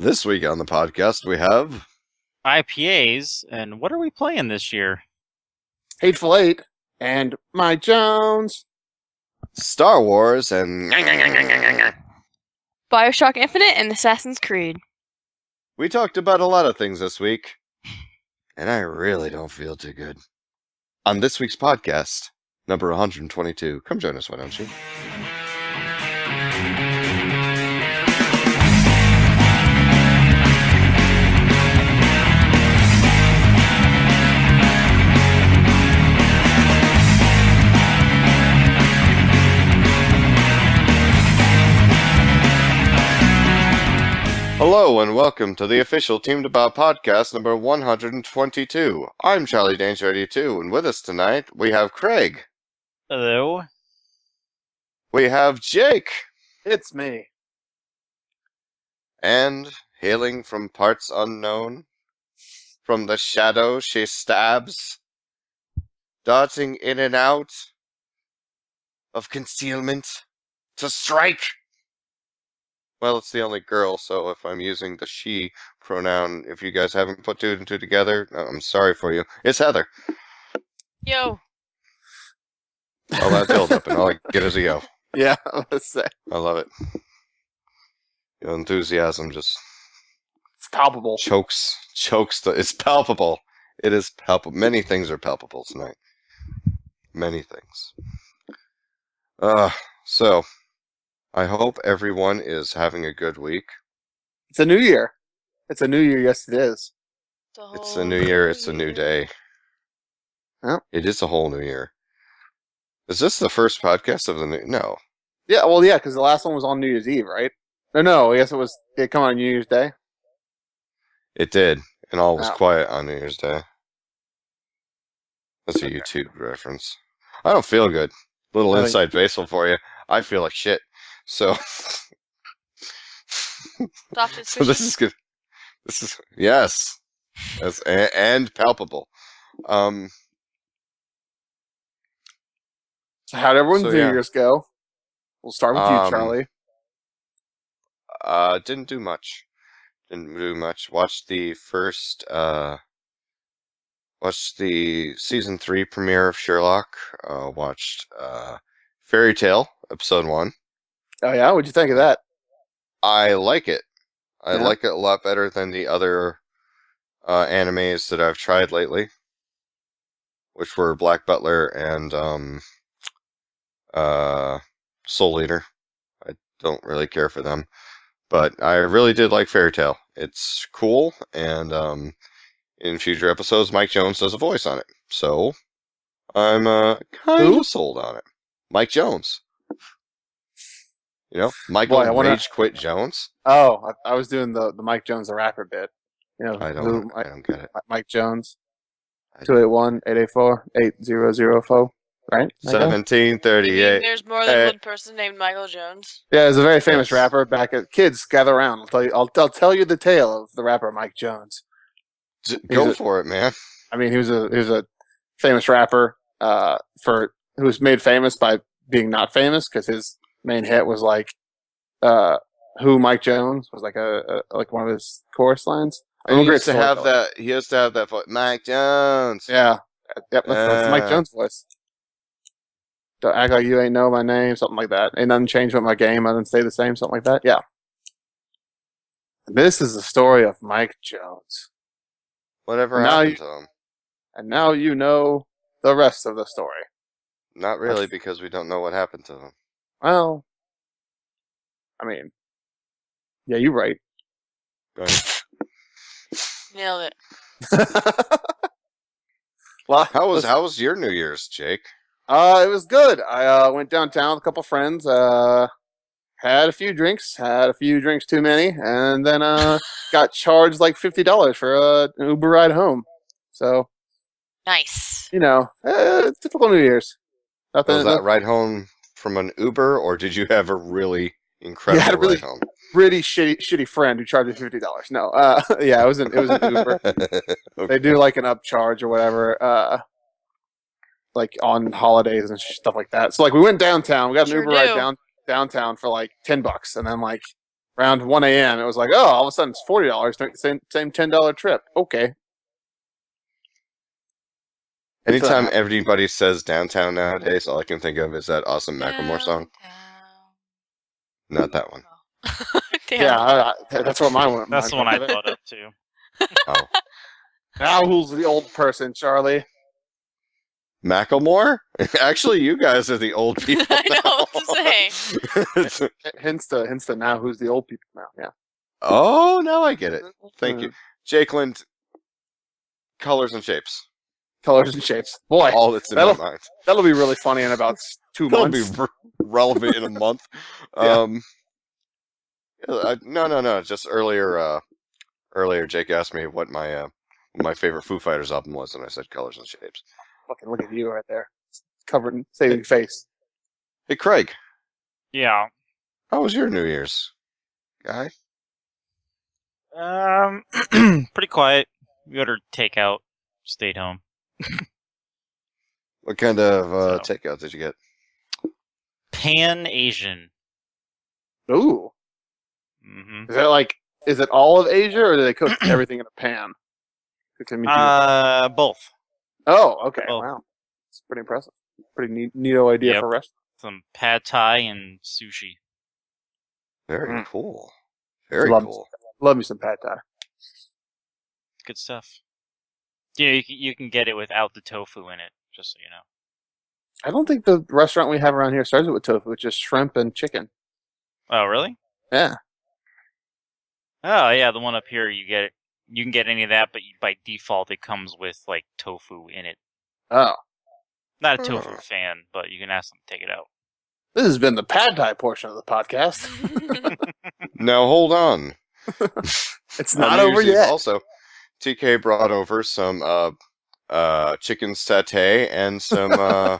This week on the podcast, we have IPAs, and what are we playing this year? Hateful Eight and My Jones. Star Wars and Bioshock Infinite and Assassin's Creed. we talked about a lot of things this week, and I really don't feel too good. On this week's podcast, number 122, come join us, why don't you? Hello and welcome to the official Team DBAH Podcast number 122. I'm Charlie Danger82, and with us tonight we have Craig. Hello. We have Jake. It's me. And hailing from parts unknown, from the shadow she stabs, darting in and out of concealment to strike. Well, it's the only girl, so if I'm using the she pronoun, if you guys haven't put two and two together, I'm sorry for you. It's Heather. Yo. Oh, that's held up, and all I get is a yo. Yeah, let's say. I love it. Your enthusiasm just It's palpable. chokes it's palpable. It is palpable. Many things are palpable tonight. Many things. So I hope everyone is having a good week. It's a new year. It's a new year, yes it is. It's a new year, it's a new day. Yeah. It is a whole new year. Is this the first podcast of the new? No. Yeah, well, yeah, because the last one was on New Year's Eve, right? No, I guess it come on New Year's Day. It did. And all was Oh. quiet on New Year's Day. That's a YouTube reference. I don't feel good. Little I think- inside baseball for you. I feel like shit. So, so this is good. This is yes, and palpable. So how'd everyone's So, New yeah. Year's go? We'll start with you, Charlie. Didn't do much. Didn't do much. Watched the first. Watched the season 3 premiere of Sherlock. Watched Fairy Tale episode 1. Oh yeah, what'd you think of that? I like it. I Yeah? like it a lot better than the other animes that I've tried lately, which were Black Butler and Soul Eater. I don't really care for them, but I really did like Fairy Tale. It's cool, and in future episodes, Mike Jones does a voice on it, so I'm kind Who? of sold on it. Mike Jones. You know, Michael Boy, I wanna- Rage Quit Jones. Oh, I was doing the Mike Jones the rapper bit. You know, I who- don't get it. Mike Jones. I- 281-884-8004. Right? Michael? 1738. There's more than Hey. one person named Michael Jones. Yeah, he's a very famous Yes. rapper. Back at kids, gather around. I'll tell you the tale of the rapper Mike Jones. Go a- for it, man. I mean, he was a famous rapper who was made famous by being not famous because his main hit was like "Who Mike Jones" was like like one of his chorus lines. And he great used to have storyteller. that. He used to have that voice, Mike Jones. Yeah, yep, that's Mike Jones' voice. Don't act like you ain't know my name, something like that. Ain't nothing changed with my game, I didn't stay the same, something like that. Yeah. This is the story of Mike Jones. Whatever Now happened you- to him? And now you know the rest of the story. Not really, because we don't know what happened to him. Well, I mean, yeah, you're right. Go ahead. Nailed it. Well, How was your New Year's, Jake? it was good. I went downtown with a couple friends, had a few drinks too many, and then got charged like $50 for an Uber ride home. So, Nice. you know, typical New Year's. Nothing. Was that ride home from an Uber, or did you have a really incredible had a really- ride home? Really shitty friend who charged me $50. No, yeah, it was an Uber. Okay. They do like an upcharge or whatever, like on holidays and stuff like that. So like we went downtown, we got an Sure Uber ride do. downtown for like $10, and then like Around 1 a.m., it was like, oh, all of a sudden it's $40 to make the same $10 trip. Okay. Anytime everybody says downtown nowadays, all I can think of is that awesome Macklemore song. Not that one. Oh. Damn. Yeah, that's what mine. That's the one I thought of too. Oh, Now who's the old person, Charlie? Macklemore? Actually, you guys are the old people. I know what to say. Hence the now who's the old people now. Yeah. Oh, now I get it. Thank you, Jake Lind. Colors and shapes. Colors and shapes. Boy, All that's in my mind. that'll be really funny in about 2 That'll months. be relevant in a month. Yeah. No. Just earlier, Jake asked me what my favorite Foo Fighters album was, and I said Colors and Shapes. Fucking look at you right there, covered in saving face. Hey, Craig, Yeah. how was your New Year's, guy? Pretty quiet. We ordered takeout. Stayed home. What kind of So- takeout did you get? Pan Asian. Ooh, Mm-hmm. is that like? Is it all of Asia, or do they cook everything in a pan? Both. Oh, okay. both. Wow, it's pretty impressive. Pretty neato idea Yep. for a restaurant. Some pad thai and sushi. Very cool. Very Love- cool. Love me some pad thai. Good stuff. Yeah, you can get it without the tofu in it, just so you know. I don't think the restaurant we have around here starts with tofu. It's just shrimp and chicken. Oh, really? Yeah. Oh, yeah, the one up here, you can get any of that, but by default it comes with, like, tofu in it. Oh, Not a tofu Oh. fan, but you can ask them to take it out. this has been the pad thai portion of the podcast. Now hold on. It's On not New over Year's Eve yet. Also, TK brought over some chicken satay and some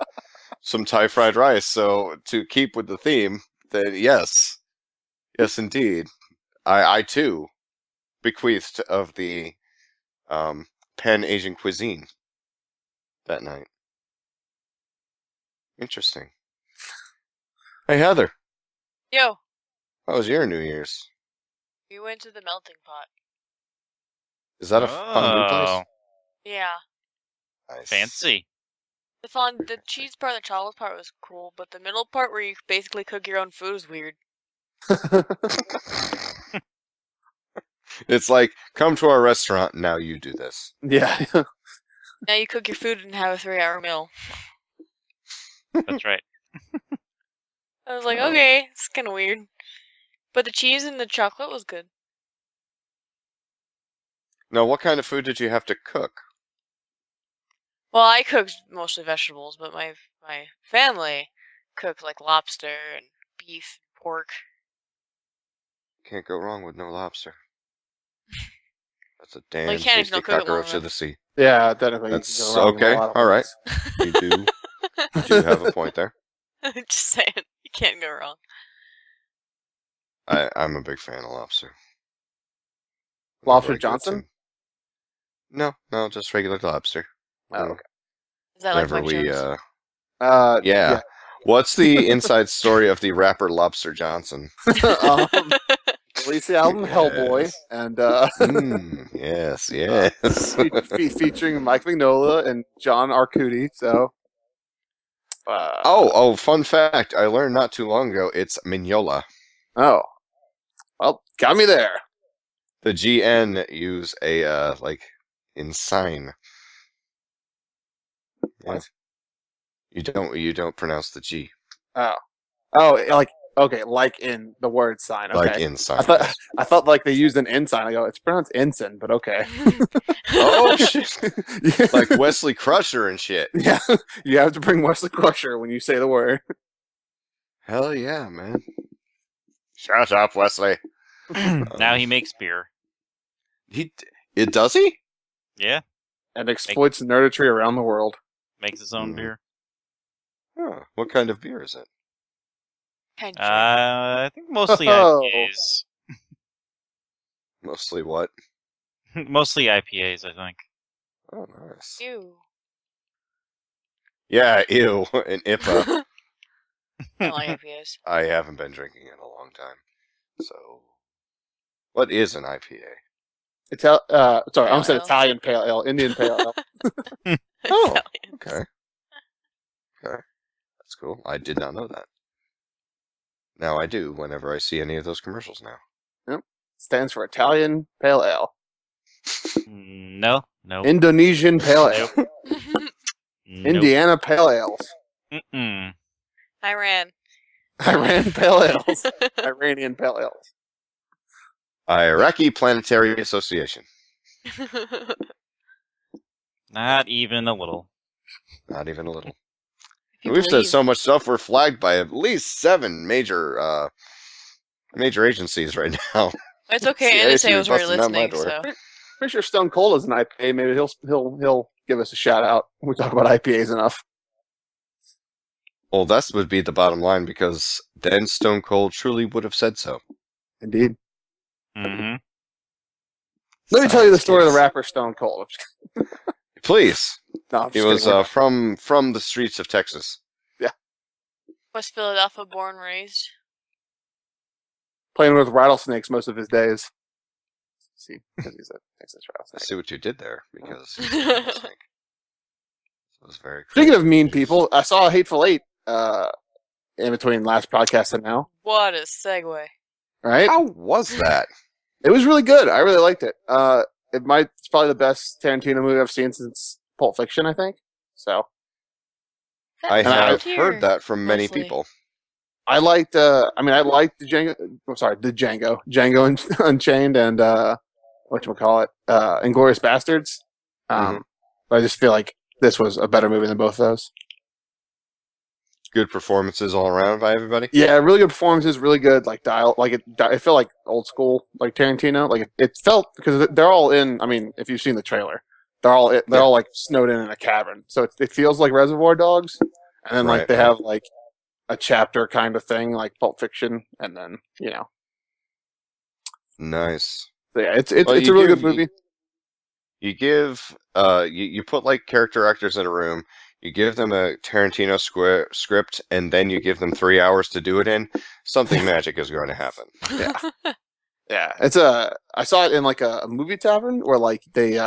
some Thai fried rice. So to keep with the theme, then yes, indeed, I too bequeathed of the Pan Asian cuisine that night. Interesting. Hey Heather, Yo, how was your New Year's? we went to the melting pot. Is that a fondue place? Oh, Yeah. Nice. fancy. The cheese part and the chocolate part was cool, but the middle part where you basically cook your own food is weird. It's like, come to our restaurant, now you do this. Yeah. Now you cook your food and have a 3-hour meal. That's right. I was like, okay, it's kind of weird. But the cheese and the chocolate was good. Now, what kind of food did you have to cook? Well, I cooked mostly vegetables, but my family cooked like lobster and beef, pork. Can't go wrong with no lobster. That's a damn Well, you can't if tasty you don't cook it long cockroach of enough. the sea. Yeah, technically. you That's can go wrong with a okay, lot of alright. things. You do have a point there. Just saying, you can't go wrong. I'm a big fan of lobster. Lobster Whenever I go Johnson? to- No, just regular lobster. Oh, okay. Is that like Whenever Mike we, Jones? yeah. What's the inside story of the rapper Lobster Johnson? Released the album Hellboy, Yes. and Yes. featuring Mike Mignola and John Arcudi. So, Oh, fun fact. I learned not too long ago, it's Mignola. well, got me there. The GN use a, insane. Yeah. What? You don't pronounce the G. Oh, like in the word sign. Okay. Like inside. I thought like they used an N sign. I go, it's pronounced ensign, but okay. Oh shit. Like Wesley Crusher and shit. Yeah, you have to bring Wesley Crusher when you say the word. Hell yeah, man. Shut up, Wesley. Now he makes beer. Does he? Yeah, And exploits nerdistry around the world. makes his own Mhm. beer. Huh. What kind of beer is it? Kind of I think mostly Oh. IPAs. Mostly what? Mostly IPAs, I think. Oh, nice. Ew. Yeah, ew. An IPA. I don't like IPAs. I haven't been drinking in a long time. So, What is an IPA? Sorry, I Pale almost said ale. Italian pale ale, Indian pale ale. Oh, Italians. okay. That's cool. I did not know that. Now I do whenever I see any of those commercials now. Stands for Italian pale ale. No. Indonesian pale ale. Nope. Indiana pale ales. Mm-mm. Iran. Iran pale ales. Iranian pale ales. Iraqi Planetary Association. Not even a little. Not even a little. If you We've said believe. so much stuff. We're flagged by at least 7 major agencies right now. It's okay. CIA NSA should be was already busting down my listening, door. so. Pretty sure Stone Cold is an IPA. Maybe he'll give us a shout out. We talk about IPAs enough. Well, that would be the bottom line because then Stone Cold truly would have said so. Indeed. Mm-hmm. Let me tell you the story of the Kids. rapper Stone Cold. Please. No, I'm He just was kidding. from the streets of Texas. West Philadelphia, born, raised. Playing with rattlesnakes most of his days. See, because he's a Texas I rattlesnake. see what you did there because he's a rattlesnake. It was very Speaking creative. of mean people, I saw Hateful Eight in between last podcast and now. What a segue. Right? How was that? It was really good. I really liked it. It's probably the best Tarantino movie I've seen since Pulp Fiction, I think. So I That's have top tier, heard that from many mostly. people. I liked the Django Unchained and whatchamacallit, Inglourious Bastards. Mhm. But I just feel like this was a better movie than both of those. Good performances all around by everybody. Yeah, really good performances, really good like dial. Like it felt like old school, like Tarantino. Like it felt because they're all in. I mean, if you've seen the trailer, they're all like snowed in a cavern, so it feels like Reservoir Dogs, and then like Right, they right. have like a chapter kind of thing, like Pulp Fiction, and then Nice. so yeah, it's Well, a you really give- good movie. You give you put like character actors in a room. You give them a Tarantino script, and then you give them 3 hours to do it in. Something magic is going to happen. Yeah. Yeah, I saw it in like a movie tavern where like they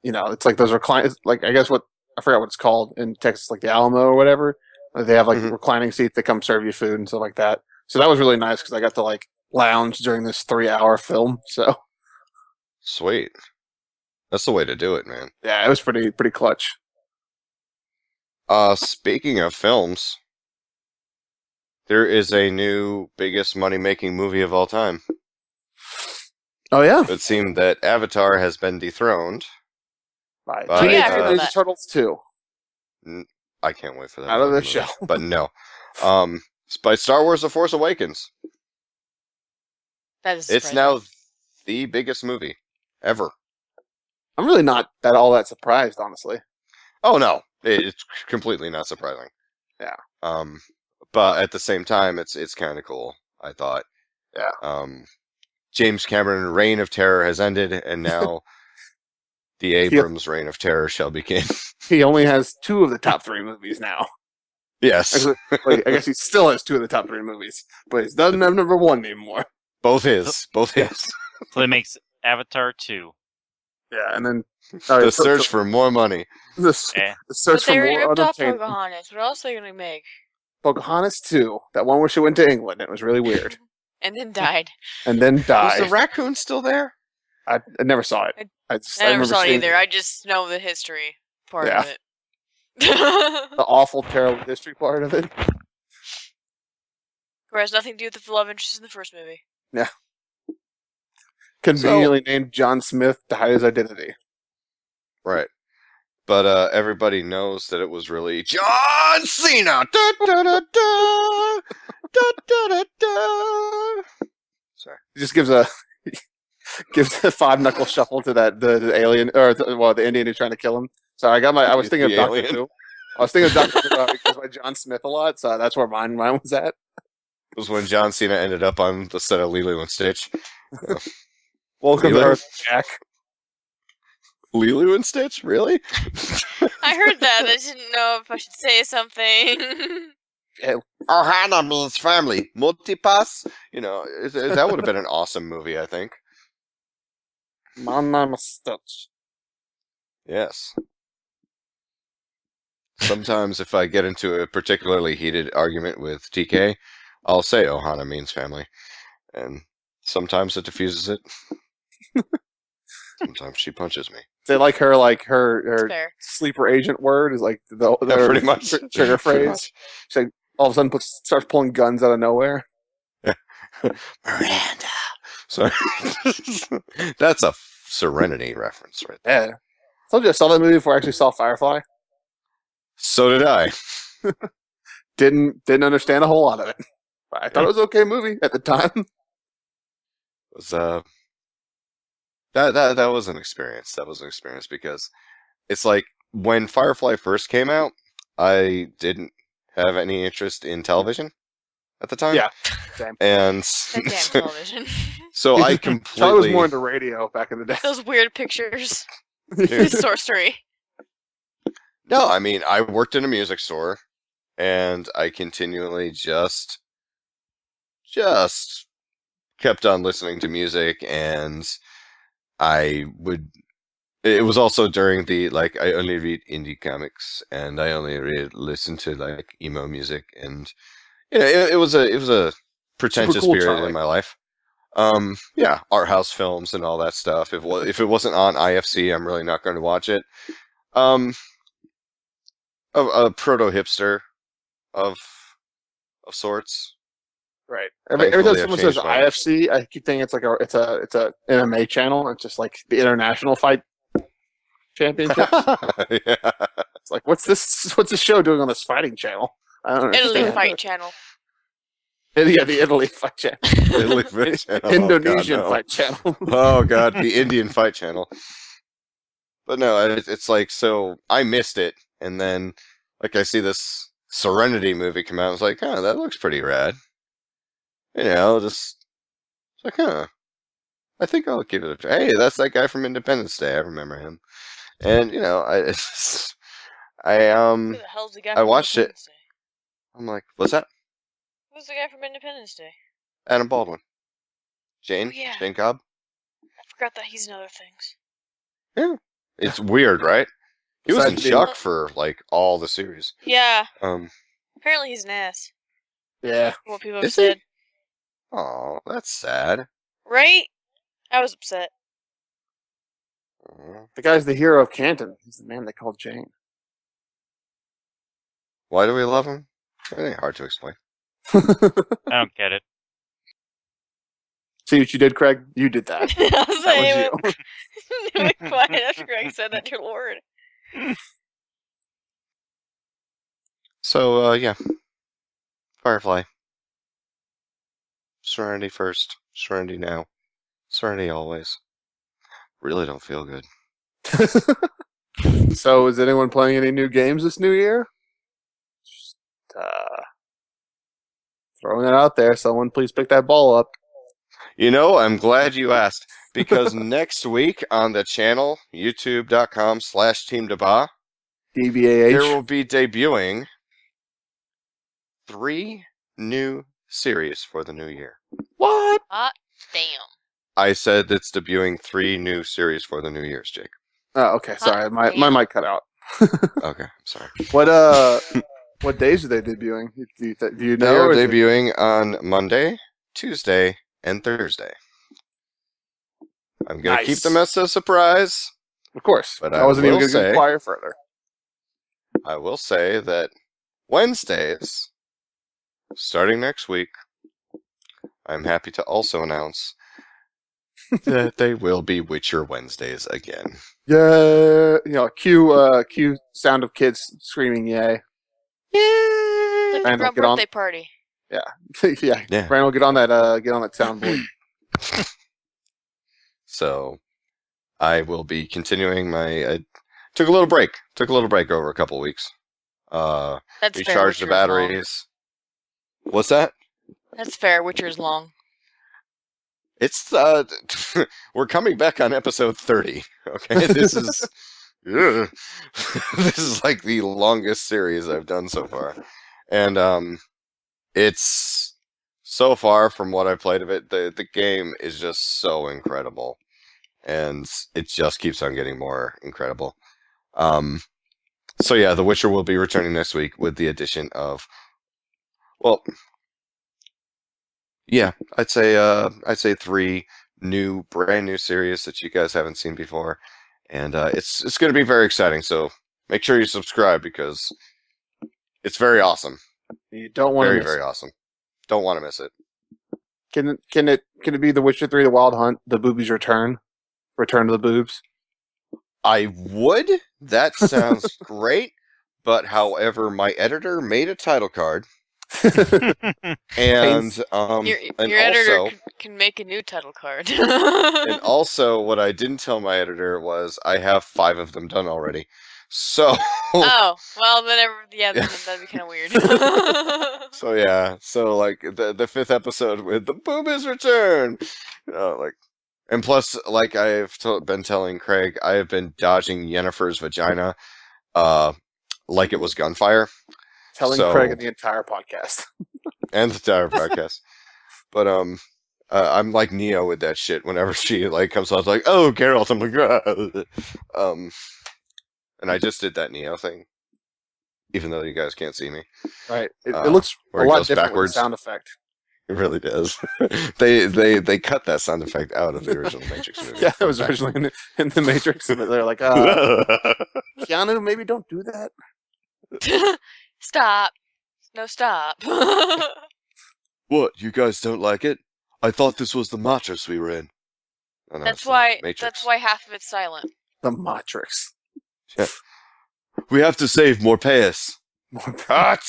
it's like those recline, like I guess I forgot what it's called in Texas, like the Alamo or whatever. Like, they have like Mhm. reclining seats that come serve you food and stuff like that. So that was really nice because I got to like lounge during this 3-hour film. So Sweet. That's the way to do it, man. yeah, it was pretty clutch. Speaking of films, there is a new biggest money-making movie of all time. Oh yeah, It seemed that Avatar has been dethroned. right. But, Teenage yeah, I heard Mutant that. Ninja Turtles 2. I can't wait for that. Out of fucking this movie. show. But no. It's by Star Wars: The Force Awakens. That is It's surprising. now the biggest movie ever. I'm really not all that surprised, honestly. Oh no, it's completely not surprising. Yeah. But at the same time, it's kind of cool. I thought. Yeah. James Cameron's reign of terror has ended, and now the Abrams reign of terror shall begin. He only has 2 of the top 3 movies now. Yes, Actually, wait, I guess he still has 2 of the top 3 movies, but he doesn't have number 1 anymore. both his. Yeah. So that makes Avatar 2. Yeah, and then The search for more money. the Eh. search But for they already more ripped off unobtained. Pocahontas. What else are they going to make? Pocahontas 2, that one where she went to England. It was really weird, And then died. and then Was died. the raccoon still there? I never saw it. I I never remember saw it seeing either. I just know the history part Yeah. of it. the awful, terrible history part of it. Whereas nothing to do with the love interest in the first movie. Conveniently named John Smith to hide his identity. Right. But everybody knows that it was really John Cena. Da, da, da, da, da, da, da, da. Sorry. He just gives a 5-knuckle shuffle to the alien or the Indian who's trying to kill him. So I was thinking of The Doctor alien. Who. I was thinking of Doctor Who because by John Smith a lot, so that's where mine was at. It was when John Cena ended up on the set of Lilo and Stitch. Welcome to Lilo? Earth, Jack. Lilo and Stitch? Really? I heard that. I didn't know if I should say something. Ohana means family. Multipass? You know, that would have been an awesome movie, I think. Mana mustache. Yes. Sometimes if I get into a particularly heated argument with TK, I'll say Ohana means family. And sometimes it diffuses it. Sometimes she punches me. They like her It's fair. sleeper agent word is like the Yeah, pretty much. trigger Pretty phrase. much. She's like all of a sudden starts pulling guns out of nowhere. Miranda. Sorry. That's a Serenity reference right there. Yeah. I told you I saw that movie before I actually saw Firefly. So did I. Didn't understand a whole lot of it. But I thought it was an okay movie at the time. Was that was an experience. That was an experience because it's like when Firefly first came out, I didn't have any interest in television at the time. Yeah. Same. And That damn television. so I Charlie was completely more into radio back in the day. Those weird pictures. Dude. Sorcery. No, I mean I worked in a music store and I continually just kept on listening to music, and it was also during the, like, I only read indie comics, and I only listen to, like, emo music, and, you know, it was a pretentious cool, period Charlie. in my life. Yeah, art house films and all that stuff. If it wasn't on IFC, I'm really not going to watch it. A proto-hipster of sorts. Right. Every time Thankfully, I've someone says changed my- IFC, I keep thinking it's like it's a MMA channel. It's just like the International Fight Championship. Yeah. It's like what's this show doing on this fighting channel? I don't Italy understand. Fight Channel. Yeah, the Italy Fight Channel. Italy Fight Channel. Oh, God, Indonesian no. Fight Channel. Oh God, the Indian Fight Channel. But no, it's like, so I missed it, and then like I see this Serenity movie come out. I was like, oh, that looks pretty rad. You know, it's like, I think I'll give it a try. Hey, that's that guy from Independence Day. I remember him. And you know, Who the hell's the guy I from watched it. Independence Day? I'm like, what's that? Who's the guy from Independence Day? Adam Baldwin. Jane? Oh, yeah. Jane Cobb? I forgot that he's in other things. Yeah. It's weird, right? He was in Besides being- Chuck for like all the series. Yeah. Um, Apparently he's an ass. Yeah. What people have Is he? said. oh, that's sad. Right? I was upset. Aw. The guy's the hero of Canton. He's the man they called Jane. Why do we love him? It ain't hard to explain. I don't get it. See what you did, Craig? You did that. I was That was like, you. it was quiet after Greg said that, dear Lord. So, yeah. Firefly. Serenity first. Serenity now. Serenity always. Really don't feel good. So, is anyone playing any new games this new year? Just, throwing it out there. Someone please pick that ball up. You know, I'm glad you asked, because next week on the channel, youtube.com/Team DBAH, D.B.A.H. there will be debuting 3 new series for the new year. What? Hot damn. I said it's debuting 3 new series for the New Year's, Jake. Oh, okay. Sorry, my mic cut out. Okay, I'm sorry. What days are they debuting? Do you They know? are or is it- debuting on Monday, Tuesday, and Thursday. I'm going to keep Nice. them as a surprise. Of course. But I I wasn't even will going to say- inquire further. I will say that Wednesdays, starting next week, I'm happy to also announce that they will be Witcher Wednesdays again. Yeah, cue sound of kids screaming, "Yay!" It's like Randall, a get on. birthday party. Yeah, Yeah. Randall, get on that soundboard. So I will be continuing I took a little break. Took a little break over a couple weeks. That's fair. Recharged the Witcher's long. batteries. What's that? That's fair. Witcher's long. It's we're coming back on episode 30. Okay, this is ugh. This is like the longest series I've done so far, And it's so far from what I played of it, the game is just so incredible, and it just keeps on getting more incredible. So yeah, The Witcher will be returning next week with the addition of, well, yeah, I'd say 3 brand new series that you guys haven't seen before, and it's going to be very exciting. So make sure you subscribe because it's very awesome. You don't want to Very miss very it. awesome. Don't want to miss it. Can it be The Witcher 3: The Wild Hunt, The Boobies Return to the Boobs? I would. That sounds great. But however, my editor made a title card, and Your editor can make a new title card. and also what I didn't tell my editor was I have 5 of them done already. So Oh, well, then that'd be kind of weird. so yeah, so like the 5th episode with the boobies return, like, and plus like been telling Craig, I have been dodging Yennefer's vagina, like it was gunfire. Telling Craig in the entire podcast. And the entire podcast. But I'm like Neo with that shit. Whenever she like comes on, it's like, oh, Geralt. I'm like, and I just did that Neo thing, even though you guys can't see me. Right. It looks a lot different with the sound effect. It really does. They cut that sound effect out of the original Matrix movie. Yeah, it was originally in the Matrix, but they're like, Keanu, maybe don't do that. Stop. No, stop. What? You guys don't like it? I thought this was the Matrix we were in. Oh, no, That's why Matrix. half of it's silent. The Matrix. Yeah. We have to save Morpheus. Cut!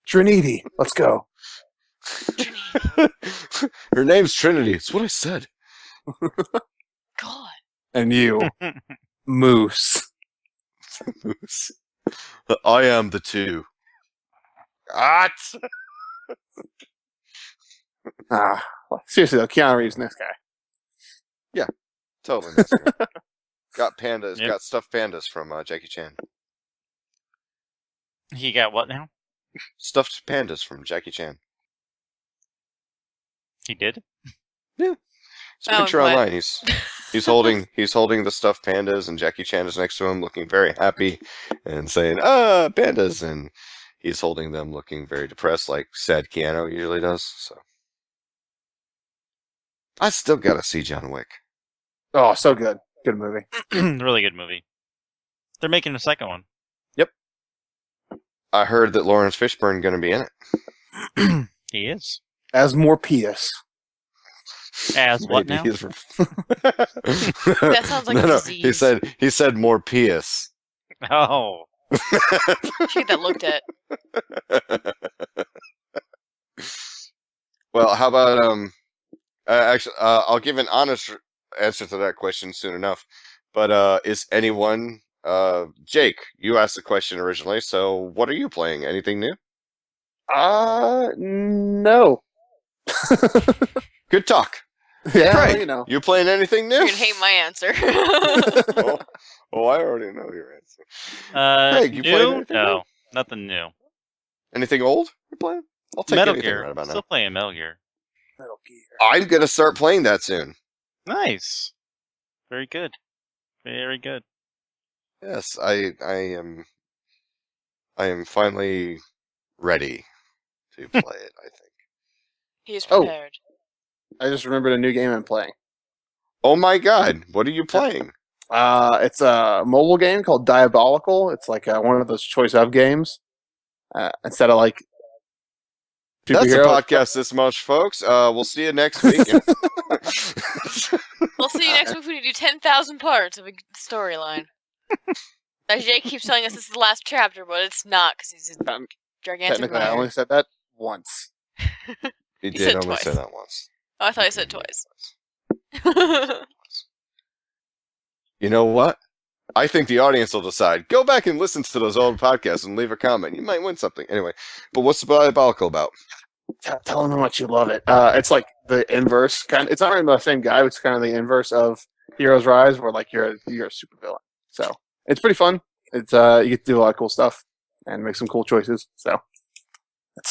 Trinity, let's go. Her name's Trinity. It's what I said. God. And you, Moose. Moose. I am the 2. Cut! Seriously though, Keanu Reeves, nice guy. Totally messing up. Got pandas. Yep. Got stuffed pandas from Jackie Chan. He got what now? Stuffed pandas from Jackie Chan. He did? It's a Oh, picture what? online. He's holding the stuffed pandas, and Jackie Chan is next to him, looking very happy and saying, pandas, and he's holding them, looking very depressed, like sad Keanu usually does. So I still gotta see John Wick. Oh, so good. Good movie. Really good movie. They're making a second one. I heard that Lawrence Fishburne gonna be in it. He is. As Morpheus. As what now? Maybe That sounds like a disease. He said more pious. Oh. Should get that looked at. Well, how about actually, I'll give an honest answer to that question soon enough. But is anyone Jake? You asked the question originally, so what are you playing? Anything new? No. Good talk. Yeah, Craig, you know. you playing anything new? You're gonna hate my answer. Oh, I already know your answer. Craig, you playing New? anything No, new? nothing new. Anything old? You're playing? I'll take Metal anything Gear. right about Still now. playing Metal Gear. Metal Gear. I'm gonna start playing that soon. Nice. Very good. Very good. Yes, I am finally ready to play it, I think. He is Oh. prepared. I just remembered a new game I'm playing. Oh my god, what are you playing? It's a mobile game called Diabolical. It's like one of those choice of games. Instead of like That's the superhero. podcast this much, folks. We'll see you next week. We'll see you next week when you do 10,000 parts of a storyline. As Jake keeps telling us this is the last chapter, but it's not because he's a gigantic Technically, I liar. only said that once. He said did only twice. say that once. Oh, I thought he said twice. You know what? I think the audience will decide. Go back and listen to those old podcasts and leave a comment. You might win something. Anyway, but what's the Diabolical about? Tell them how much you love it. It's like the inverse kind. It's not really the same guy. But it's kind of the inverse of Heroes Rise, where like you're a supervillain. So It's pretty fun. It's you get to do a lot of cool stuff and make some cool choices. So,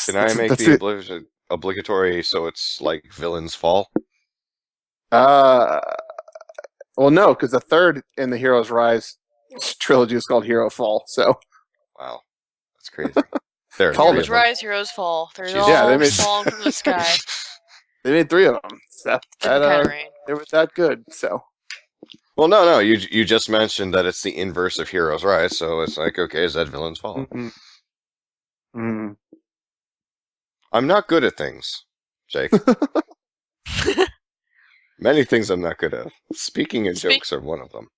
Can I make the obligatory so it's like Villains Fall? Well, no, because the third in the Heroes Rise trilogy is called Hero Fall. So, Wow, that's crazy. There, Call Heroes it. rise, heroes fall. They're Jesus. all Yeah, they made- falling from the sky. they made 3 of them. So Different kind of rain. they were that good. So, Well, no. You just mentioned that it's the inverse of Heroes Rise, so it's like, okay, is that Villains Fall? mm. I'm not good at things, Jake. Many things I'm not good at. Speaking in jokes are one of them.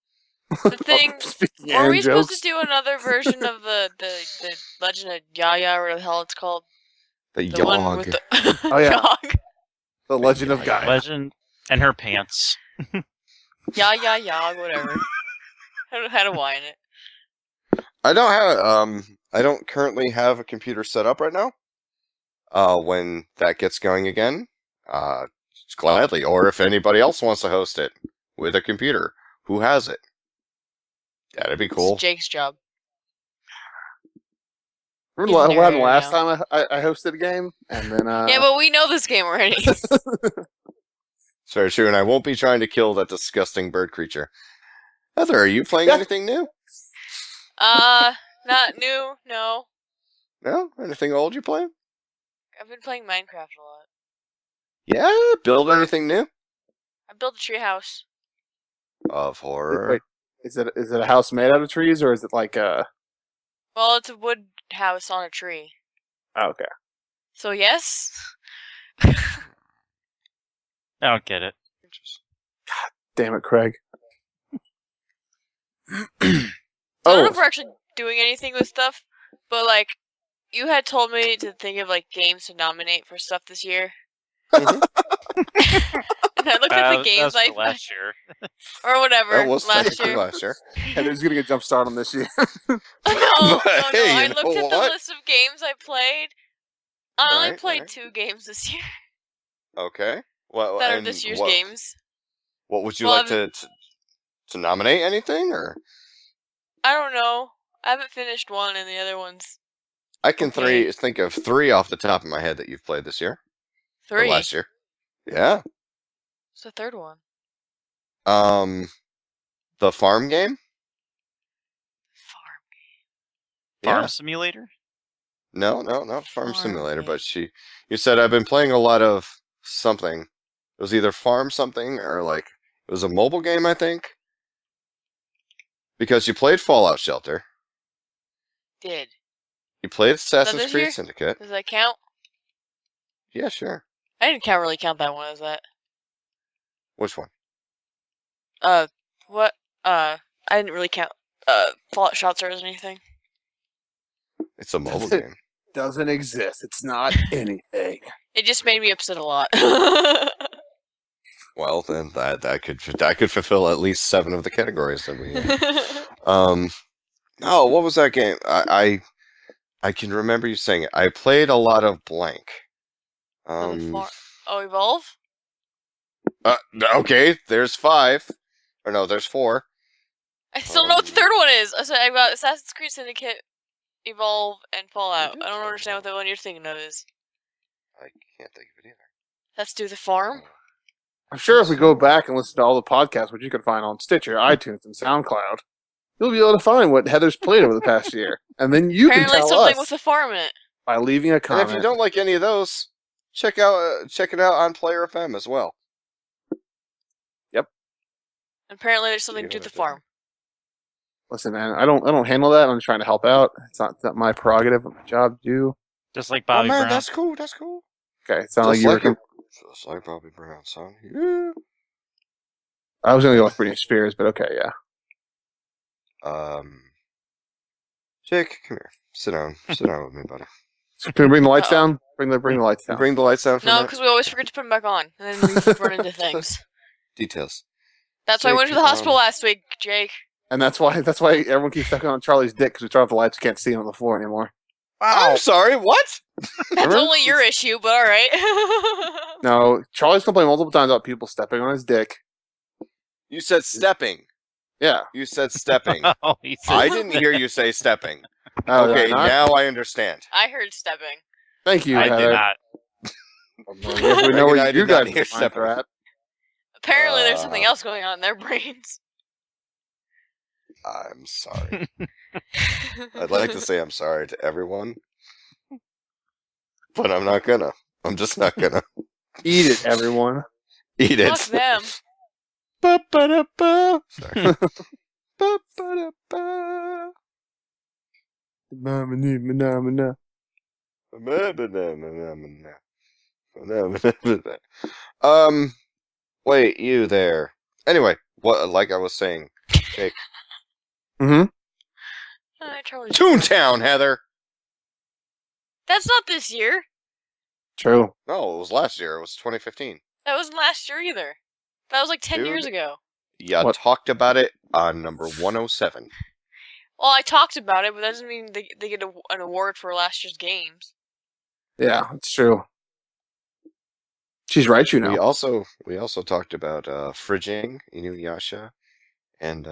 The thing. Speaking Were and we supposed to jokes. do another version of the Legend of Yaya, or whatever the hell it's called? The The one with Yog. the Oh, yeah. Yog. The Legend of Gaia. Legend and her pants. Yog, whatever. I don't know how to whine it. I don't currently have a computer set up right now. When that gets going again, gladly. Or if anybody else wants to host it with a computer, who has it? That'd be cool. It's Jake's job. Remember He's what an happened nerd last now. time I hosted a game? And then, Yeah, but we know this game already. It's very true, and I won't be trying to kill that disgusting bird creature. Heather, are you playing Yeah. anything new? Not new, no. No? Anything old you playing? I've been playing Minecraft a lot. Yeah? Build anything new? I built a treehouse. Of horror. wait, is it a house made out of trees or is it like a? Well, it's a wood house on a tree. Oh, okay. So yes. I don't get it. Damn it, Craig. So I don't know Oh, if we're actually doing anything with stuff, but like, you had told me to think of like games to nominate for stuff this year. And I looked at the games That's I for last year. or whatever That was last technically year. last year. Heather's gonna get jump start on this year. No. Hey, I you looked know at the what? list of games I played. I only Right, played right. 2 games this year Okay. Well, that are and this year's what, games. What would you Well, like to nominate anything, or I don't know. I haven't finished one, and the other one's I can Okay. think of 3 off the top of my head that you've played this year or 3. last year. Yeah. What's the third one? The farm game. Farm Yeah. Simulator? No, not Farm Farm Simulator, but game. you said I've been playing a lot of something. It was either Farm something or like, it was a mobile game, I think. Because you played Fallout Shelter. Did. You played Assassin's this Creed year? Syndicate. Does that count? Yeah, sure. I didn't really count that one as that. Which one? What? I didn't really count Fallout Shelter as anything. It's a mobile game. Doesn't exist. It's not anything. It just made me upset a lot. Well, then that could fulfill at least 7 of the categories that we. Oh, what was that game? I can remember you saying it. I played a lot of blank. Evolve? Okay, there's 5. Or no, there's 4. I still know what the third one is. So I got Assassin's Creed Syndicate, Evolve, and Fallout. I don't understand what the one you're thinking of is. I can't think of it either. That's do the farm? I'm sure if we go back and listen to all the podcasts, which you can find on Stitcher, iTunes, and SoundCloud, you'll be able to find what Heather's played over the past year, and then you Apparently can tell something us with a farm in it. by leaving a And comment. if you don't like any of those, check it out on Player FM as well. Apparently there's something You to know the what farm. Listen, man, I don't handle that. I'm just trying to help out. It's not my prerogative. My job to do. Just like Oh Bobby man, Brown. that's cool. That's cool. Okay, it sounded like Just you like were. it. Just like Bobby Brown, son. Yeah. I was gonna go with Britney Spears, but okay, yeah. Jake, come here. Sit down. Sit down with me, buddy. So can we bring the lights Uh-oh. down? Bring the lights down. Bring the lights down for a No, minute. because we always forget to put them back on, and then we run into things. Details. That's why I went to the Jake, hospital last week, Jake. And that's why everyone keeps stuck on Charlie's dick because we turn off the lights. You can't see him on the floor anymore. I'm sorry. What? That's Remember? only your issue, but alright. No, Charlie's complained multiple times about people stepping on his dick. You said stepping. Yeah. You said stepping. Oh, he said I didn't hear you say stepping. Oh, did I Okay, not? now I understand. I heard stepping. Thank you, I Heather. did not. Well, I guess we know Megan, where I you did not guys' hear minds stepping. are at. Apparently, there's something else going on in their brains. I'm sorry. I'd like to say I'm sorry to everyone, but I'm not gonna. I'm just not gonna. Eat it, everyone. Eat it. Fuck them. Ba-ba-da-ba. Sorry. Ba-ba-da-ba. Ba-ba-da-ba-da-ba-da. Wait, you there. Anyway, like I was saying, Jake. Mm-hmm. Toontown, Heather! That's not this year. True. No, it was last year. It was 2015. That wasn't last year either. That was like 10 years Dude. ago. Yeah, What? talked about it on number 107. Well, I talked about it, but that doesn't mean they get an award for last year's games. Yeah, it's true. She's right, you know. We also talked about Fridging, Inuyasha, and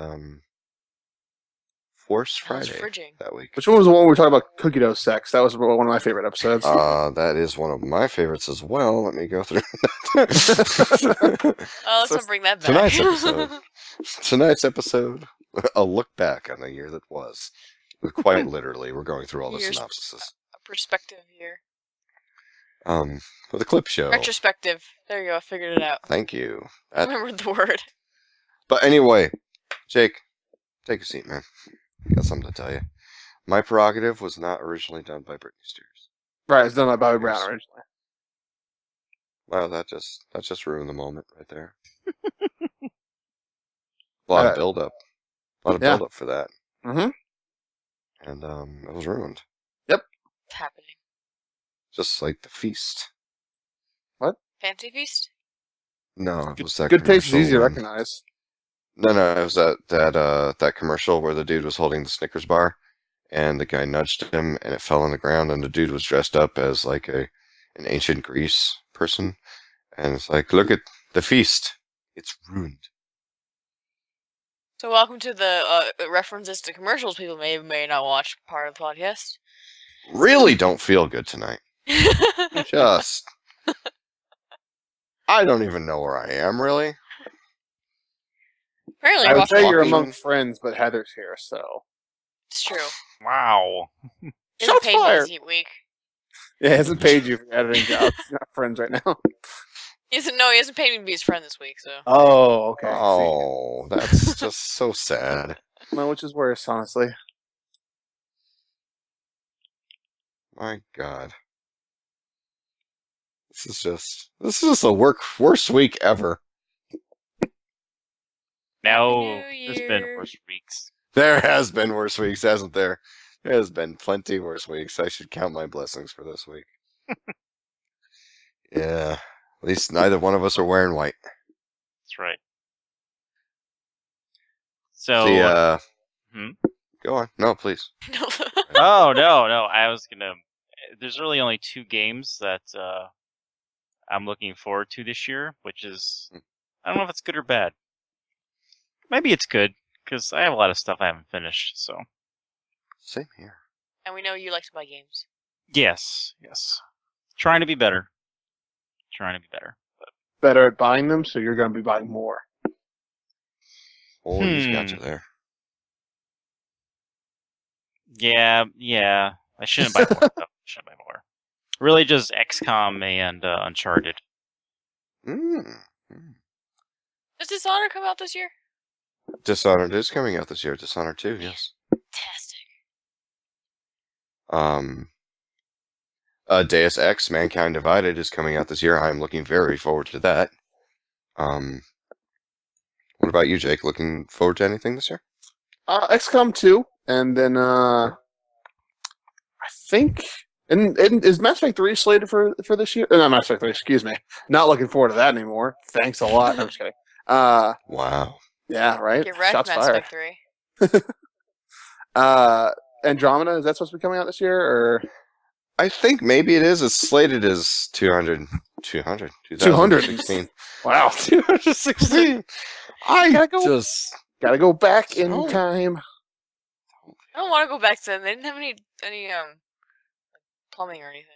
Force How's Friday Fridging? that week. Which one was the one we were talking about cookie dough sex? That was one of my favorite episodes. That is one of my favorites as well. Let me go through. Oh, let's not bring that back. Tonight's episode. Tonight's episode, a look back on the year that was. Quite literally, we're going through all the Years- synopsises. A perspective here. With a clip show. Retrospective. There you go. I figured it out. Thank you. I remembered the word. But anyway, Jake, take a seat, man. Got something to tell you. My Prerogative was not originally done by Britney Spears. Right, it's done by Bobby Brown originally. Wow, that just ruined the moment right there. A lot of build up. A lot of Yeah. build up for that. Mm-hmm. And it was ruined. It's happening. Just like the feast. Fancy Feast? No, it was that Good taste is commercial easy to when- recognize. No, it was that commercial where the dude was holding the Snickers bar, and the guy nudged him, and it fell on the ground, and the dude was dressed up as like an ancient Greece person, and it's like, look at the feast, it's ruined. So welcome to the references to commercials people may or may not watch part of the podcast. Really don't feel good tonight. Just, I don't even know where I am, really. Apparently, I would watch say you're walking- among friends, but Heather's here, so. It's true. Wow. It's Shots paid me fired. this week. Yeah, he hasn't paid you for your editing jobs. You're not friends right now. He hasn't paid me to be his friend this week, so. Oh, okay. Oh, that's just so sad. See. Well, which is worse, honestly. My God. This is just the worst week ever. No, Happy New there's been Year. worse weeks. There has been worse weeks, hasn't there? There has been plenty worse weeks. I should count my blessings for this week. Yeah. At least neither one of us are wearing white. That's right. So, Go on. No, please. oh no, I was gonna. There's really only two games that I'm looking forward to this year, which is I don't know if it's good or bad. Maybe it's good because I have a lot of stuff I haven't finished. So Same here. And we know you like to buy games. yes, trying to be better. Better at buying them, so you're going to be buying more. Oh, he's got you there. Yeah. I shouldn't buy more. Though. Really, just XCOM and Uncharted. Does Dishonored come out this year? Dishonored is coming out this year. Dishonored 2, yes. Fantastic. Deus Ex: Mankind Divided is coming out this year. I'm looking very forward to that. What about you, Jake? Looking forward to anything this year? XCOM 2, and then I think and is Mass Effect 3 slated for this year? Not Mass Effect 3, excuse me. Not looking forward to that anymore. Thanks a lot. I'm just kidding. Wow. Yeah, right. Get wrecked, Shots Mass fired. Effect 3. Andromeda, is that supposed to be coming out this year, or I think maybe it is. It's slated as 2016. Wow. 216. I Gotta go. just Gotta go back in No. time. I don't want to go back to them. They didn't have any plumbing or anything.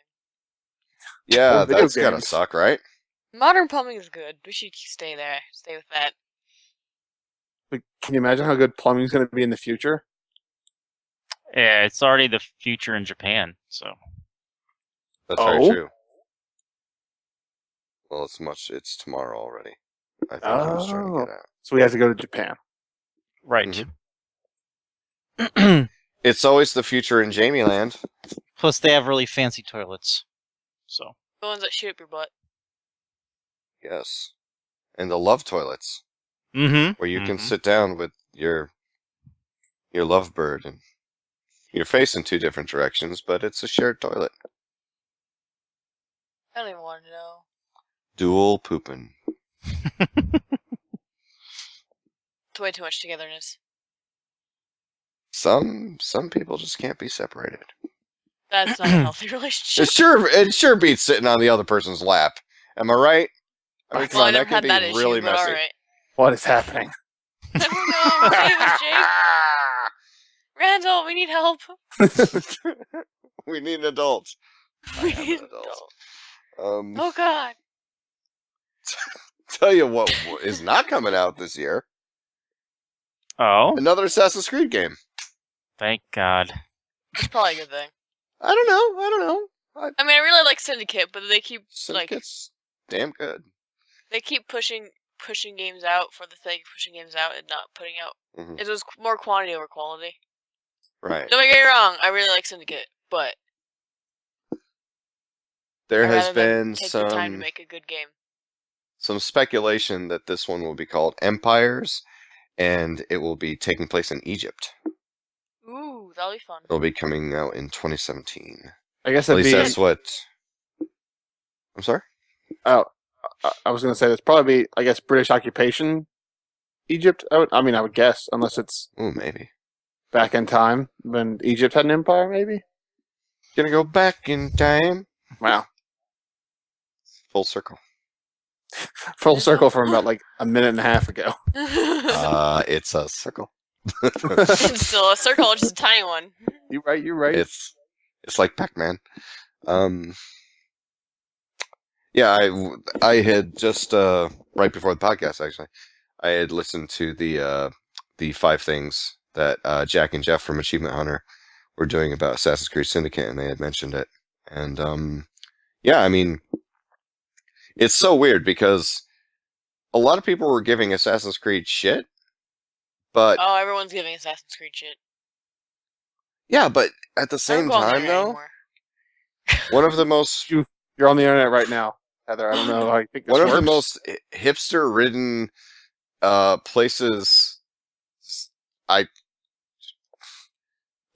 Yeah, Or video that's gotta games. suck, right? Modern plumbing is good. We should stay there. Stay with that. But can you imagine how good plumbing's going to be in the future? Yeah, it's already the future in Japan. So That's very Oh? true. Well, it's tomorrow already. I think he was trying to get out. So we have to go to Japan. right. Mhm. It's always the future in Jamie Land. Plus, they have really fancy toilets. So The ones that shoot up your butt. Yes. And the love toilets, where you can sit down with your lovebird and you're facing two different directions, but it's a shared toilet. I don't even want to know. Dual pooping. It's way too much togetherness. Some people just can't be separated. That's not a healthy relationship. It sure beats sitting on the other person's lap. Am I right? I mean, come Well, I on, never that can had be that issue, really but messy. alright. What is happening? I don't know. Save us, Jake. Randall, we need help. We need an adult. We am need an adult. help. Oh God. Tell you what is not coming out this year. oh, Another Assassin's Creed game. thank God. It's probably a good thing. I don't know. I mean, I really like Syndicate, but they keep Syndicate's damn good. they keep pushing games out for the sake of pushing games out and not putting out. Mhm. It was more quantity over quality. Right. Don't get me wrong. I really like Syndicate, but There I'd has rather them been take the time to make a good game. some speculation that this one will be called Empires, and it will be taking place in Egypt. Ooh, that'll be fun. It'll be coming out in 2017. I guess At that'd least be. that's what. I'm sorry? Oh, I was going to say that's probably be, I guess, British occupation Egypt. I would guess, unless it's Ooh, maybe. back in time when Egypt had an empire, maybe. Gonna go back in time. Wow, Full circle. full circle from about like a minute and a half ago. It's a circle. It's still a circle, just a tiny one. You're right. It's like Pac-Man. Yeah, I had just right before the podcast actually, I had listened to the 5 things that Jack and Jeff from Achievement Hunter were doing about Assassin's Creed Syndicate, and they had mentioned it. And yeah, I mean, it's so weird because a lot of people were giving Assassin's Creed shit, but Oh, everyone's giving Assassin's Creed shit. yeah, but at the I same don't go on the time internet though, anymore. one of the most You're on the internet right now, Heather. I don't know how you think this one works. of the most hipster-ridden places I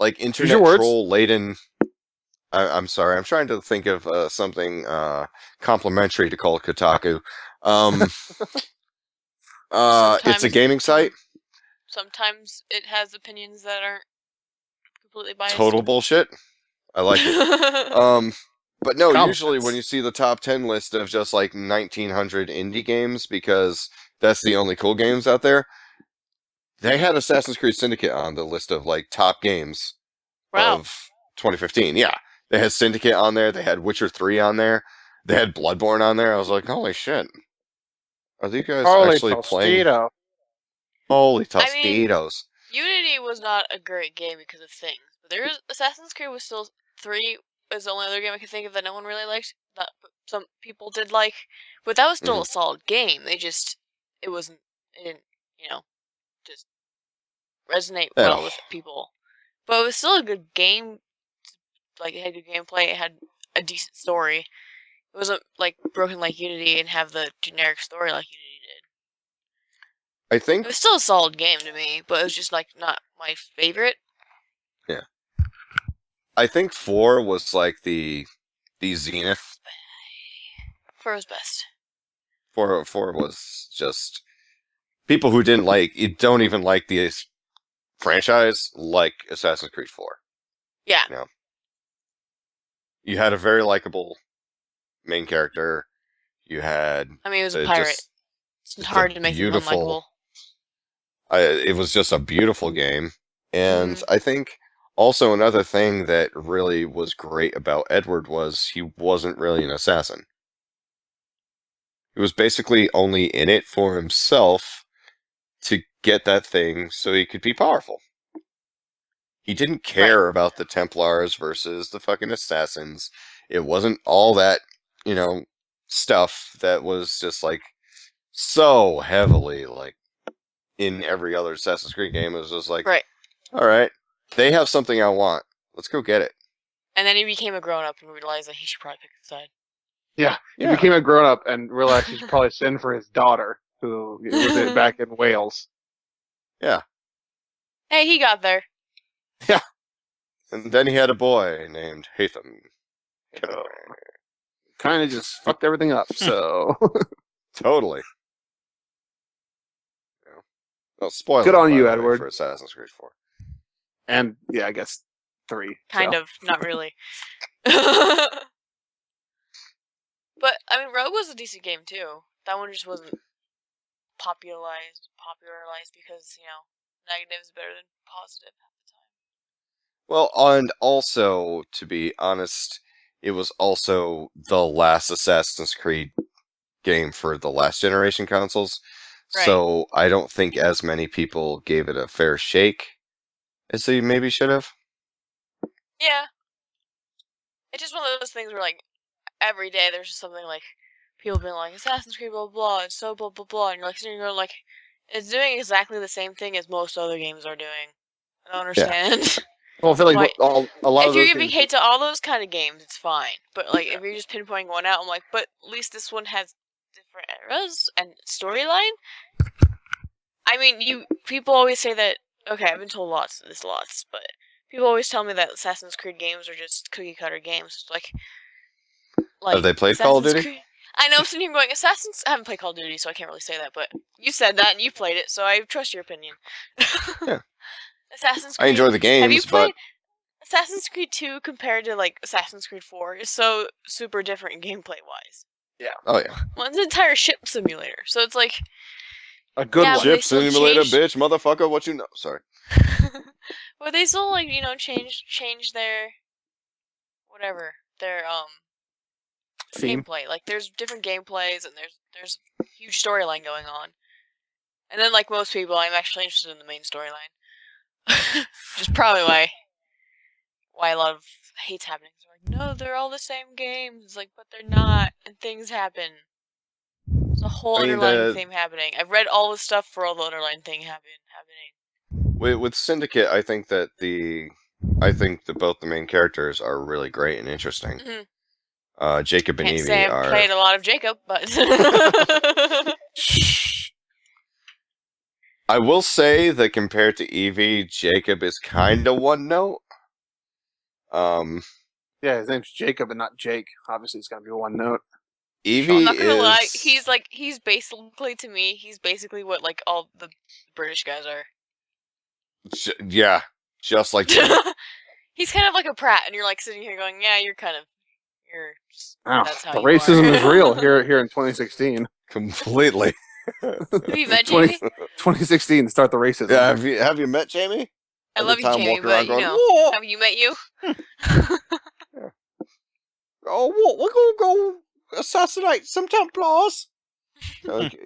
like internet your words. troll-laden. I'm sorry, I'm trying to think of something complimentary to call Kotaku. It's a gaming site. Sometimes it has opinions that aren't completely biased. Total bullshit. I like it. But no, Compliments. usually when you see the top 10 list of just like 1900 indie games, because that's the only cool games out there, they had Assassin's Creed Syndicate on the list of like top games Wow. of 2015. Yeah, they had Syndicate on there. They had Witcher 3 on there. They had Bloodborne on there. I was like, holy shit. Are these guys Holy actually playing? Tostito. Holy I mean- Tostitos. Unity was not a great game because of things, but Assassin's Creed was still 3 is the only other game I can think of that no one really liked. That some people did like, but that was still a solid game. It didn't, just resonate Yeah. well with people. But it was still a good game. Like it had good gameplay. It had a decent story. It wasn't like broken like Unity and have the generic story like Unity did. I think It was still a solid game to me, but it was just like not my favorite. 4 was like the zenith. 4 was best. 4 was just people who don't even like the franchise like Assassin's Creed 4. Yeah. You know, you had a very likable main character. You had I mean, it was a pirate. It's hard to make him beautiful- unlikable. It was just a beautiful game. And Mhm. I think also another thing that really was great about Edward was he wasn't really an assassin. He was basically only in it for himself to get that thing so he could be powerful. He didn't Right. care about the Templars versus the fucking assassins. It wasn't all that, stuff that was just like so heavily like in every other Assassin's Creed game. It was just like, Right. all right, they have something I want. Let's go get it. And then he became a grown up and realized that he should probably pick a side. Yeah, he Yeah. became a grown up and realized he should probably send for his daughter, who was back in Wales. Yeah. Hey, he got there. And then he had a boy named Hatham. Kind of just fucked everything up. So Totally. Well, spoiler. Good on by you, the way, Edward. for Assassin's Creed 4. and yeah, I guess 3. Kind so. of, not really. But I mean, Rogue was a decent game too. That one just wasn't popularized because negative is better than positive at the time. Well, and also, to be honest, it was also the last Assassin's Creed game for the last generation consoles. Right. So I don't think as many people gave it a fair shake as they maybe should have. Yeah. It's just one of those things where like every day there's just something like people being like Assassin's Creed blah blah blah, it's so blah blah blah, and you're like sitting there like it's doing exactly the same thing as most other games are doing. I don't understand. Well, I feel like Why- a lot If of you're those giving games- hate to all those kind of games, it's fine. But like if you're just pinpointing one out, I'm like, but at least this one has different eras and storyline. I mean, people always say that. Okay, I've been told lots, but people always tell me that Assassin's Creed games are just cookie cutter games. It's like Have they played Call of Assassin's Duty? Creed- I know I'm sitting here going I haven't played Call of Duty, so I can't really say that. But you said that and you played it, so I trust your opinion. Yeah. Assassin's Creed. I enjoy the games, Have you played but Assassin's Creed 2 compared to like Assassin's Creed 4 is so super different gameplay wise. oh yeah, Well, it's an entire ship simulator, so it's like a good Yeah, one. but they ship still simulator, changed- bitch, motherfucker. What you know? Sorry. well, they still like change their whatever their Theme. gameplay. Like there's different gameplays and there's huge storyline going on. And then like most people, I'm actually interested in the main storyline. Which is probably why a lot of hate's happening. It's like, no, they're all the same games. It's like, but they're not, and things happen. There's a whole I mean, underlying thing happening. I've read all the stuff for all the underlying thing happening. With Syndicate, I think that both the main characters are really great and interesting. Mhm. Jacob and Can't Evie say I've are. played a lot of Jacob, but I will say that compared to Evie, Jacob is kind of one note. Yeah, his name's Jacob and not Jake. Obviously, it's gonna be one note. Evie I'm not gonna is. lie. He's basically to me. He's basically what like all the British guys are. Yeah, just like that. He's kind of like a Pratt, and you're like sitting here going, "Yeah, you're just Wow, that's how the you racism are." is real here in 2016. Completely. Have you met 20 Jamie? 2016, start the racism. Yeah, have you met Jamie? I Every love you, time Jamie, walking around but you going, know, "Whoa." have you met you? Oh, what? We're gonna go assassinate some Templars.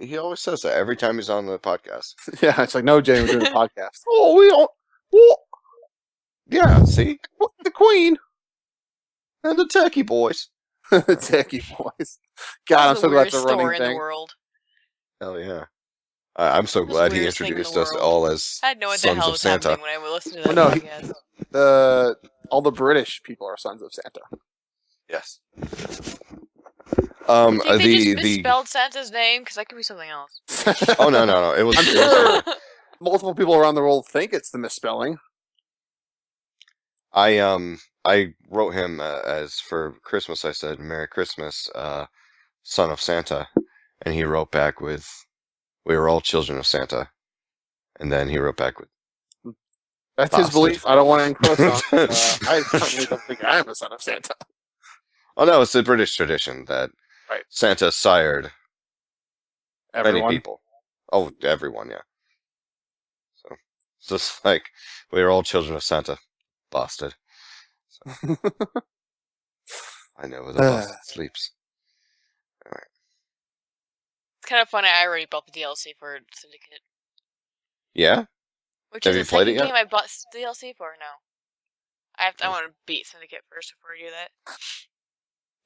He always says that every time he's on the podcast. Yeah, it's like, no, Jamie, we're doing a podcast. Oh, we don't. What? Yeah, see? What, the Queen. And the Turkey Boys. The Techie Boys. God, I'm That's so the glad it's weirdest a running store in the thing. world. Hell yeah. I'm so That's the glad he weirdest thing in the introduced us world. all as I had no idea sons hell of was Santa. happening when I listened to that Well, no, podcast. All the British people are sons of Santa. Yes. I think they just The misspelled Santa's name because that could be something else. oh no, it was. I'm sure multiple people around the world think it's the misspelling. I wrote him as for Christmas. I said Merry Christmas, son of Santa, and he wrote back with, "We are all children of Santa," and then he wrote back with, That's his Bastard. belief. I don't want to encroach on. I certainly don't think I am a son of Santa. "Oh no, it's the British tradition that Right. Santa sired many Everyone. people. Oh, everyone, yeah. It's just like, we are all children of Santa. Bastard. So, I know where the bastard sleeps. Alright. It's kind of funny. I already bought the DLC for Syndicate, Yeah? which Have is you the played it second yet? game I bought DLC for. No, I want to beat Syndicate first before I do that.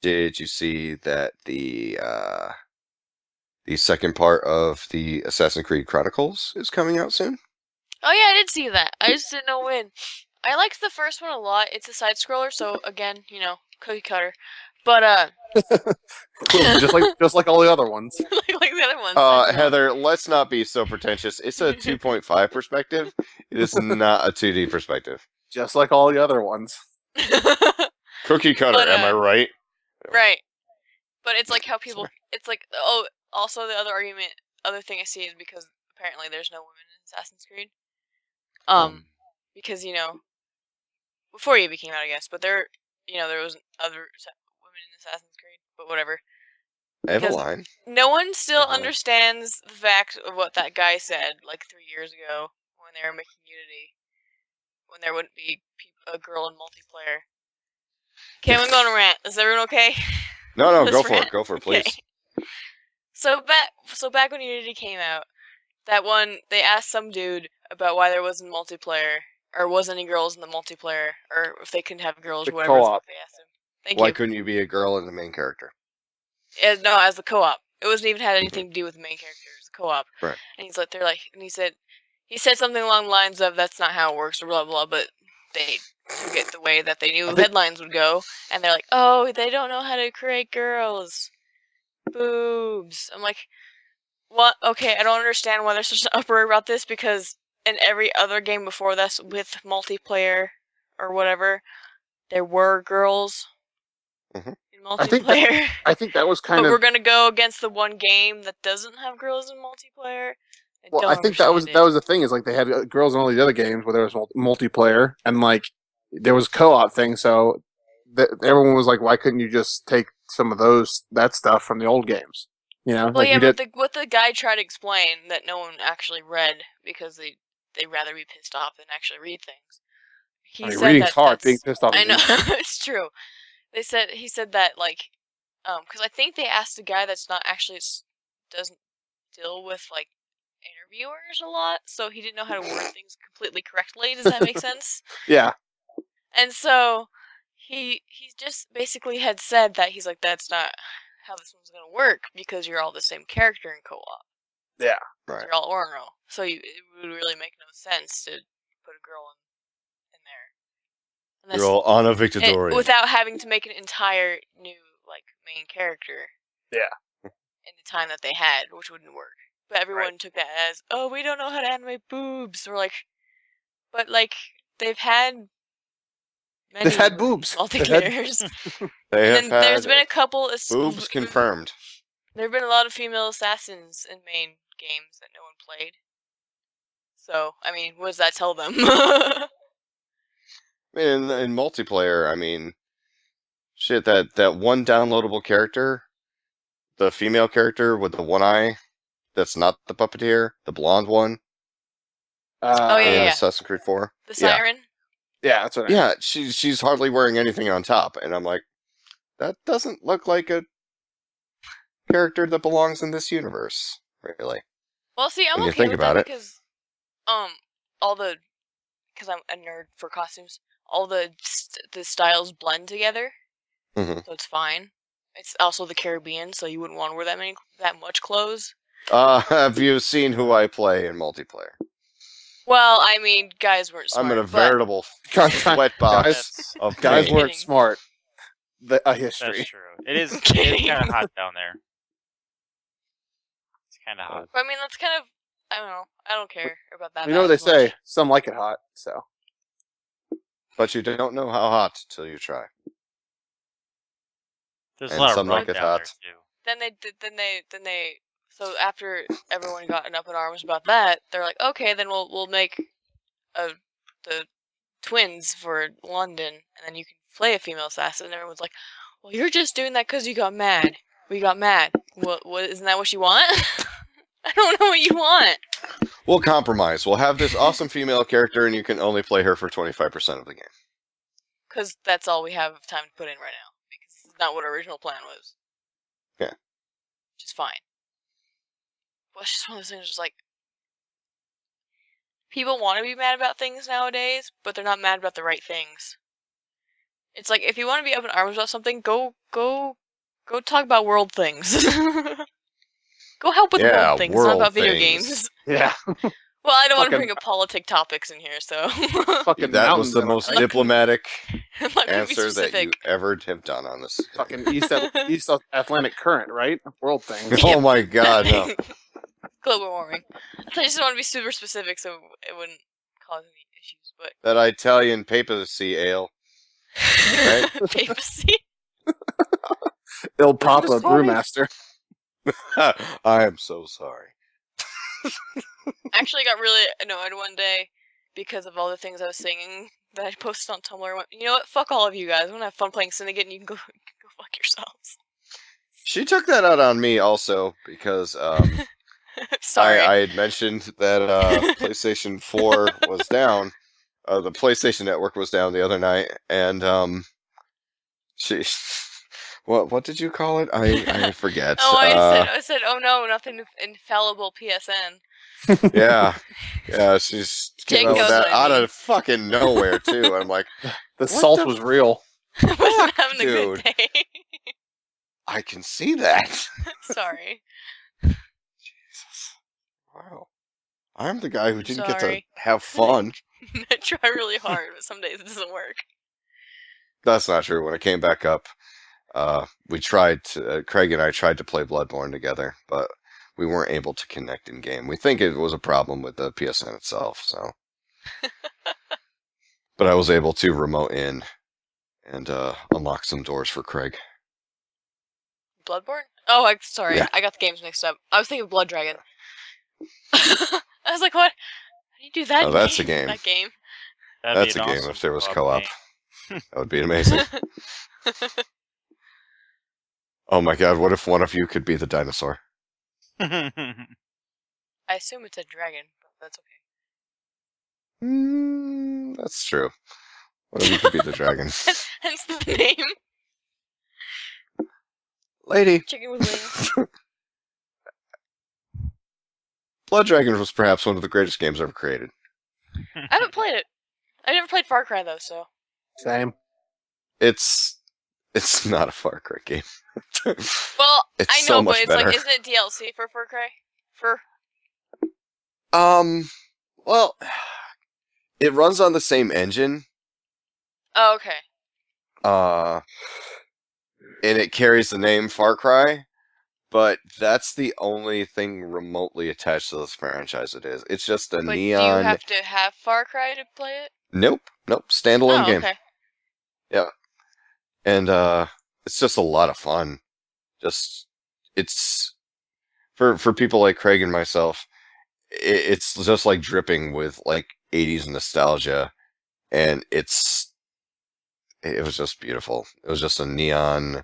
Did you see that the second part of the Assassin's Creed Chronicles is coming out soon? Oh yeah, I did see that. I just didn't know when. I liked the first one a lot. It's a side scroller, so again, cookie cutter. But just like all the other ones. like the other ones. I know. Heather, let's not be so pretentious. It's a 2.5 perspective. It is not a 2D perspective. Just like all the other ones. Cookie cutter, But, am I right? Right. But it's like how people. It's like also the other thing I see is because apparently there's no women in Assassin's Creed. Because before you became out, I guess, but there was other women in Assassin's Creed, but whatever. Eveline. No one still Eveline. understands the fact of what that guy said like 3 years ago when they were making Unity, when there wouldn't be a girl in multiplayer. Okay, I'm going to rant. Is everyone okay? No, Let's go for rant. it. Go for it, please. Okay. So back when Unity came out, that one they asked some dude about why there wasn't multiplayer or wasn't any girls in the multiplayer, or if they couldn't have girls, The whatever co-op. they asked him. Thank Why you. couldn't you be a girl in the main character? No, as the co-op. It wasn't even had anything to do with the main character. It was the co-op. Right. And he said something along the lines of that's not how it works or blah blah. But they took it the way that they knew headlines would go, and they're like, oh, they don't know how to create girls, boobs. I'm like, what? Okay, I don't understand why there's such an uproar about this because in every other game before this with multiplayer or whatever, there were girls in multiplayer. I think that was kind but of. we're gonna go against the one game that doesn't have girls in multiplayer. Well, I think that was the thing is like they had girls in all the other games where there was multiplayer and like there was co-op thing, so everyone was like, why couldn't you just take some of that stuff from the old games? Well, like yeah, but what the guy tried to explain that no one actually read because they'd rather be pissed off than actually read things. He said reading's hard. Being pissed off. I know it's true. He said that like, because I think they asked a guy that's not actually doesn't deal with like interviewers a lot, so he didn't know how to word things completely correctly. Does that make sense? Yeah. And so he just basically had said that he's like, that's not how this one's gonna work because you're all the same character in co-op. Yeah. Right. You're all Orono, so it would really make no sense to put a girl in there. You're all Anna Victadori. Without having to make an entire new like main character. Yeah. In the time that they had, which wouldn't work. But everyone took that as, oh, we don't know how to animate boobs. Or like, but like they've had. They've had boobs. Multiplayers. There's been a couple of boobs confirmed. There have been a lot of female assassins in main games that no one played. So, I mean, what does that tell them? In multiplayer, I mean, shit, that one downloadable character, the female character with the one eye, that's not the puppeteer, the blonde one. Yeah. Assassin's Creed 4. The siren? Yeah, that's what I mean. Yeah, she's hardly wearing anything on top, and I'm like, that doesn't look like a character that belongs in this universe, really. Well, see, I'm okay with that because, because I'm a nerd for costumes, all the styles blend together, so it's fine. It's also the Caribbean, so you wouldn't want to wear that much clothes. Have you seen who I play in multiplayer? Well, I mean, guys weren't smart. I'm in a veritable sweatbox of guys weren't smart. A history. That's true. It is kind of hot down there. It's kind of hot. But, I mean, that's kind of, I don't know. I don't care about that. You know what they say? Some like it hot, so. But you don't know how hot till you try. There's a lot of like it hot. Then they. So after everyone got up in arms about that, they're like, okay, then we'll make the twins for London, and then you can play a female assassin. And everyone's like, well, you're just doing that because you got mad. We got mad. What isn't that what you want? I don't know what you want. We'll compromise. We'll have this awesome female character, and you can only play her for 25% of the game. Because that's all we have time to put in right now. Because this is not what our original plan was. Yeah. Which is fine. But it's just one of those things, just like, people want to be mad about things nowadays, but they're not mad about the right things. It's like, if you want to be up in arms about something, go talk about world things. Go help with world things, not about video games. Yeah. Well, I don't want to Fucking- bring up politic topics in here, so Fucking That was the most mountains, diplomatic I'm not gonna be answer that you specific. ever have done on this. fucking East Atlantic Current, right? World things. Oh my god, no. Global warming. I just don't want to be super specific, so it wouldn't cause any issues. But That Italian papacy ale. Right? papacy. Il Papa Just funny. Brewmaster. I am so sorry. Actually, got really annoyed one day because of all the things I was singing that I posted on Tumblr. I went, you know what? Fuck all of you guys. I'm gonna have fun playing Syndicate, and you can go fuck yourselves. She took that out on me also because Sorry. I had mentioned that PlayStation 4 was down. The PlayStation Network was down the other night, and she. What did you call it? I forget. Oh, I said, oh no, nothing infallible PSN. Yeah, she's Jake came out with knows that what I out mean. of fucking nowhere too. I'm like, The salt was real. I wasn't having a dude. good day. I can see that. Sorry. Jesus. Wow. I'm the guy who didn't get to Sorry. have fun. I try really hard, but some days it doesn't work. That's not true. When it came back up, we tried to, Craig and I tried to play Bloodborne together, but we weren't able to connect in game. We think it was a problem with the PSN itself, so. But I was able to remote in and unlock some doors for Craig. Bloodborne? Oh, sorry. Yeah. I got the games mixed up. I was thinking of Blood Dragon. I was like, what? How do you do that? Oh, that's a game. That game. That'd That's be a an game awesome if there was co-op co-op. That would be amazing. Oh my god, what if one of you could be the dinosaur? game. I assume it's a dragon, but that's okay. That's true. What if you could be the dragon? Hence the name. Lady, Chicken with wings. Blood Dragon was perhaps one of the greatest games ever created. I haven't played it. I never played Far Cry though, so. Same. It's not a Far Cry game. Well, It's I know, so but much it's better. like, isn't it DLC for Far Cry? Well, it runs on the same engine, Oh, okay. and it carries the name Far Cry, but that's the only thing remotely attached to this franchise it is. It's just a But do neon... you have to have Far Cry to play it? Nope, standalone Oh, game. okay. And it's just a lot of fun. Just it's for people like Craig and myself, it's just like dripping with like 80s nostalgia, and it was just beautiful. It was just a neon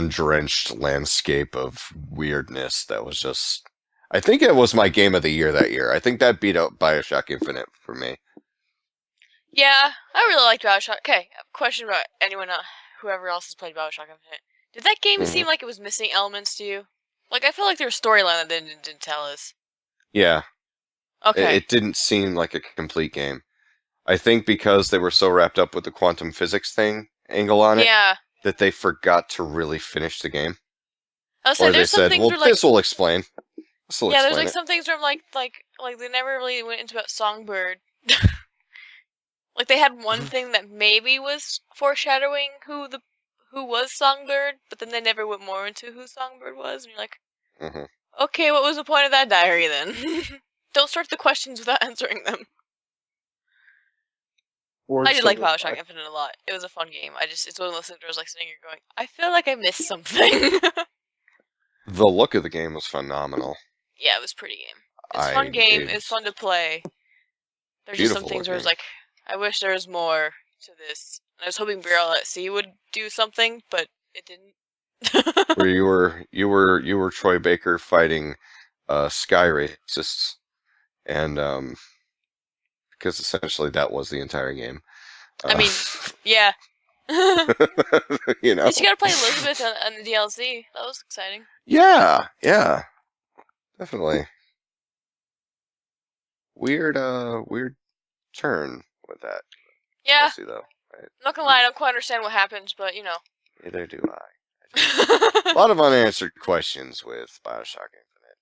drenched landscape of weirdness that was just, I think it was my game of the year that year. I think that beat out Bioshock Infinite for me. Yeah, I really liked Bioshock. Okay, I have a question about anyone, whoever else has played Bioshock Infinite. Did that game Mhm. seem like it was missing elements to you? Like, I feel like there was storyline that they didn't tell us. Yeah, Okay. it didn't seem like a complete game. I think because they were so wrapped up with the quantum physics thing angle on it, Yeah. that they forgot to really finish the game. I was saying, Or they there's some said, things well, where, like, this will explain. This will yeah, there's explain like it. some things where I'm like they never really went into about Songbird. Like, they had one thing that maybe was foreshadowing who was Songbird, but then they never went more into who Songbird was, and you're like, Mhm. okay, what was the point of that diary then? Don't start the questions without answering them. I did like Bioshock Infinite a lot. It was a fun game. It's one of those things where I was like sitting here going, I feel like I missed something. The look of the game was phenomenal. Yeah, it was a pretty game. It's a fun game. It's fun to play. There's just some Beautiful things where it's looking. like, I wish there was more to this. I was hoping Barrel at Sea would do something, but it didn't. Where you were Troy Baker fighting sky racists. and because essentially that was the entire game. I mean, yeah. You know. At least you got to play Elizabeth on the DLC. That was exciting. Yeah, definitely. Weird turn with that. Yeah. We'll see, though. Right? I'm not gonna lie, I don't quite understand what happens, but you know. Neither do I. A lot of unanswered questions with Bioshock Infinite.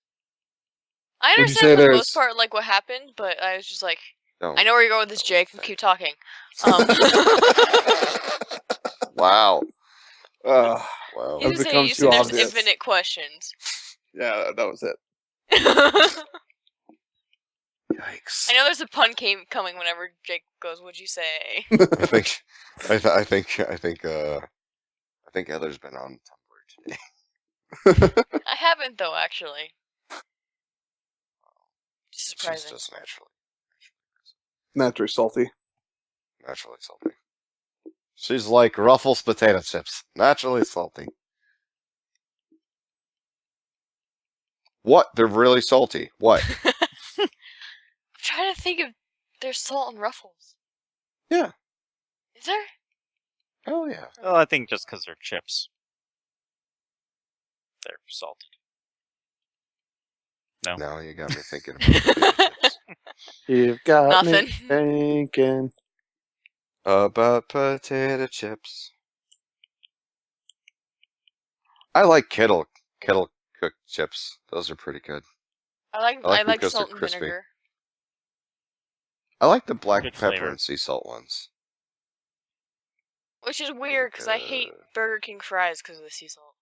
I Would you understand say for the there's- most part, like, what happened, but I was just like, Don't. I know where you're going with this, Jake. Don't Keep talking. Wow. Uh, Wow. You It can say becomes you too said there's obvious. infinite questions. yeah, that was it. Yikes. I know there's a pun coming whenever Jake goes, "What'd you say?" I think Heather's been on Tumblr today. I haven't though, actually. Just She's surprising. just Naturally salty. naturally salty. She's like Ruffles potato chips. Naturally salty. What? They're really salty. What? I'm trying to think if there's salt in Ruffles. Yeah. Is there? Oh yeah. Well, I think just because they're chips. They're salted. No. Now you got me thinking about potato chips. You've got me Nothing. thinking. About potato chips. I like kettle cooked chips. Those are pretty good. I like them like 'cause they're salt and crispy. vinegar. I like the black Good pepper flavor. and sea salt ones. Which is weird because I hate Burger King fries because of the sea salt.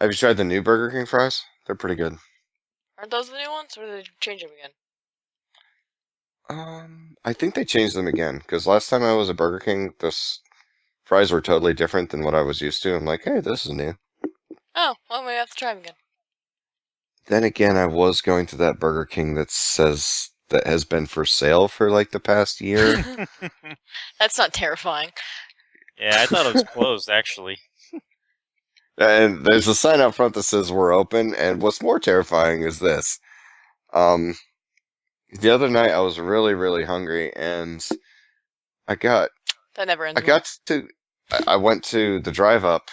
Have you tried the new Burger King fries? They're pretty good. Aren't those the new ones, or did they change them again? I think they changed them again because last time I was at Burger King, those fries were totally different than what I was used to. I'm like, hey, this is new. Oh, well, maybe I have to try them again. Then again, I was going to that Burger King that says that has been for sale for like the past year. That's not terrifying. Yeah, I thought it was closed, actually. And there's a sign out front that says we're open. And what's more terrifying is this. The other night I was really, really hungry, and I got That never ends. I got to I went to the drive up,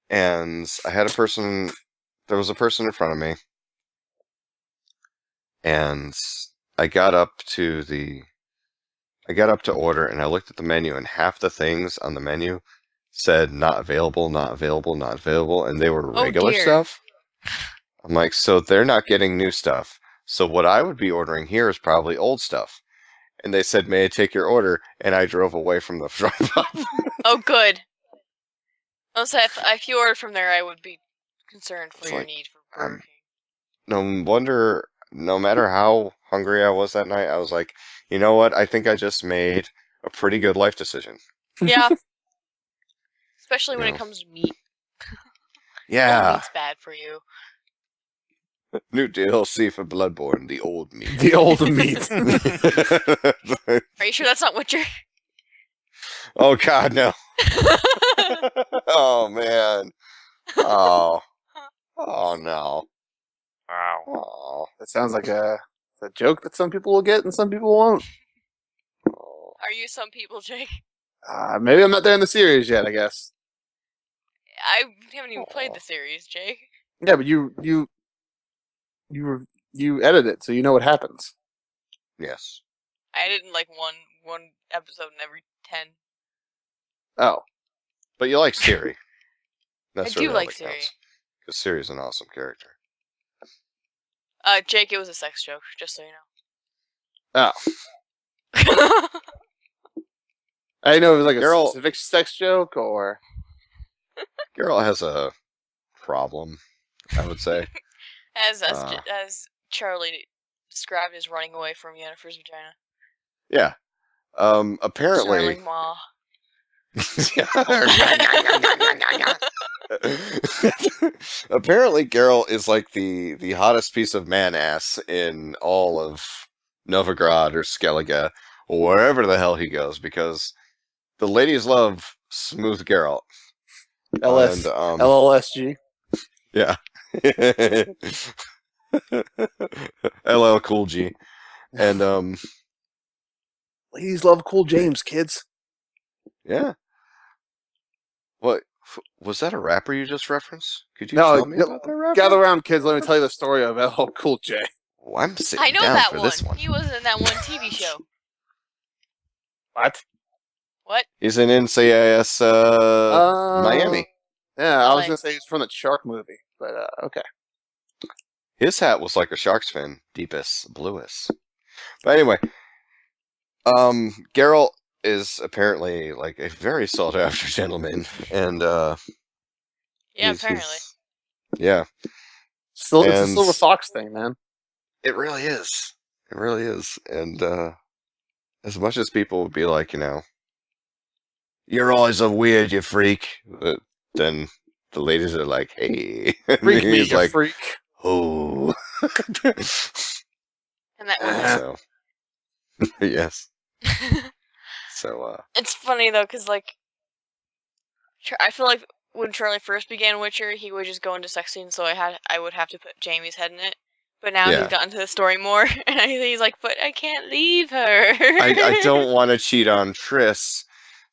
and I had there was a person in front of me, and I got up to order, and I looked at the menu, and half the things on the menu said not available, not available, not available, and they were Oh, regular dear. stuff. I'm like, so they're not getting new stuff. So what I would be ordering here is probably old stuff. And they said, may I take your order? And I drove away from the drive up. Oh, good. Also, if you ordered from there, I would be concerned for It's your like, need for Burger no matter how hungry I was that night, I was like, you know what? I think I just made a pretty good life decision. King. Yeah. Especially when Yeah. it comes to meat. All Yeah. meat's bad for you. New DLC for Bloodborne, the old meat. The old meat. Are you sure that's not what you're... Oh, God, no. Oh, man. Oh. Oh, no. Wow. Oh. That sounds like a joke that some people will get and some people won't. Oh. Are you some people, Jake? Maybe I'm not there in the series yet, I guess. I haven't even played the series, Jake. Yeah, but you edit it, so you know what happens. Yes. I didn't like one episode in every 10. Oh. But you like Siri. I do like Siri. Because Siri's an awesome character. Jake, it was a sex joke, just so you Oh. know. I didn't know if it was like a Girl- specific sex joke or... Girl has a problem, I would say. as Charlie described as running away from Yennefer's vagina. Yeah. Apparently. Snarling maw. Apparently, Geralt is like the hottest piece of man ass in all of Novigrad or Skellige or wherever the hell he goes, because the ladies love smooth Geralt. LSG. Yeah. LL Cool G. And Ladies love Cool James, kids. yeah. What was that a rapper you just referenced? Could you No, tell me about that rapper? gather around, kids. Let me tell you the story of LL Cool J. Oh, I'm sitting I know down that for one. this one. He was in that one TV show. What? What? He's in NCIS Miami. Yeah, I was LA. gonna say he's from the Shark movie, but okay. His hat was like a Sharks fan, deepest, bluest. But anyway, Geralt is apparently like a very sought after gentleman, and Yeah, he's- apparently. yeah, Still, it's a And- Silver Fox thing, man. it really is. It really is. And as much as people would be like, your eyes are weird, you freak, but then the ladies are like, hey, and Freak me, he's you like, freak. oh. And that one. So, yes. So, It's funny though, because like, I feel like when Charlie first began Witcher, he would just go into sex scenes, so I would have to put Jamie's head in it. But now Yeah. he's gotten to the story more, and he's like, but I can't leave her. I don't want to cheat on Triss,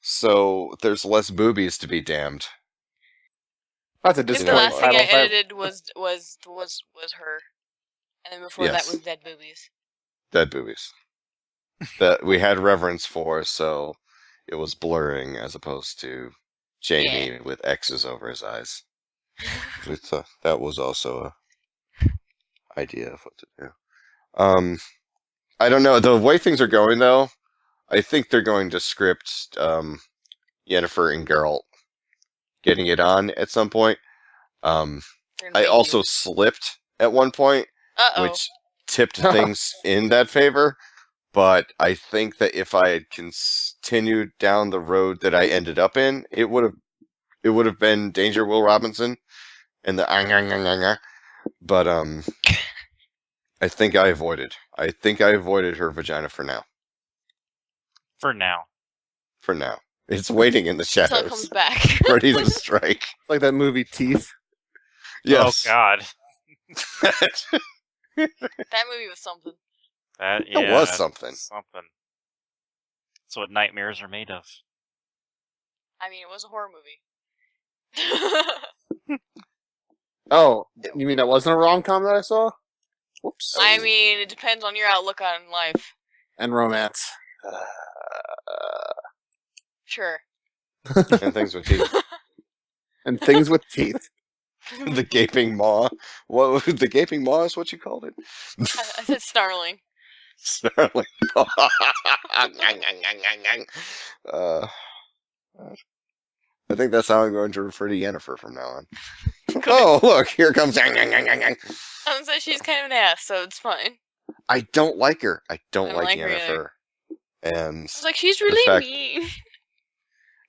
so there's less boobies to be damned. That's a I think the disappointing last thing I title. edited was her, and then before Yes. that was dead boobies. Dead boobies. That we had reverence for, so it was blurring as opposed to Jamie with X's over his eyes. That was also a idea of what to do. I don't know. The way things are going, though, I think they're going to script Yennefer and Geralt getting it on at some point. I also slipped at one point, which tipped things in that favor. But I think that if I had continued down the road that I ended up in, it would have been Danger Will Robinson and the but I think I avoided her vagina for now. For now. For now. It's waiting in the until it shadows, comes back. ready to strike. Like that movie Teeth. Yes. Oh God. That movie was something. It was something. Something. That's what nightmares are made of. I mean, it was a horror movie. Oh, you mean that wasn't a rom-com that I saw? Whoops. I mean, it depends on your outlook on life. And romance. Sure. And things with teeth. And things with teeth. The gaping maw. What the gaping maw is what you called it? I said snarling. Snarling. I think that's how I'm going to refer to Yennefer from now on. Oh, look, here comes. I would say she's kind of an ass, so it's fine. I don't like her. I don't I don't like like her Yennefer. And I was like, she's really fact- mean.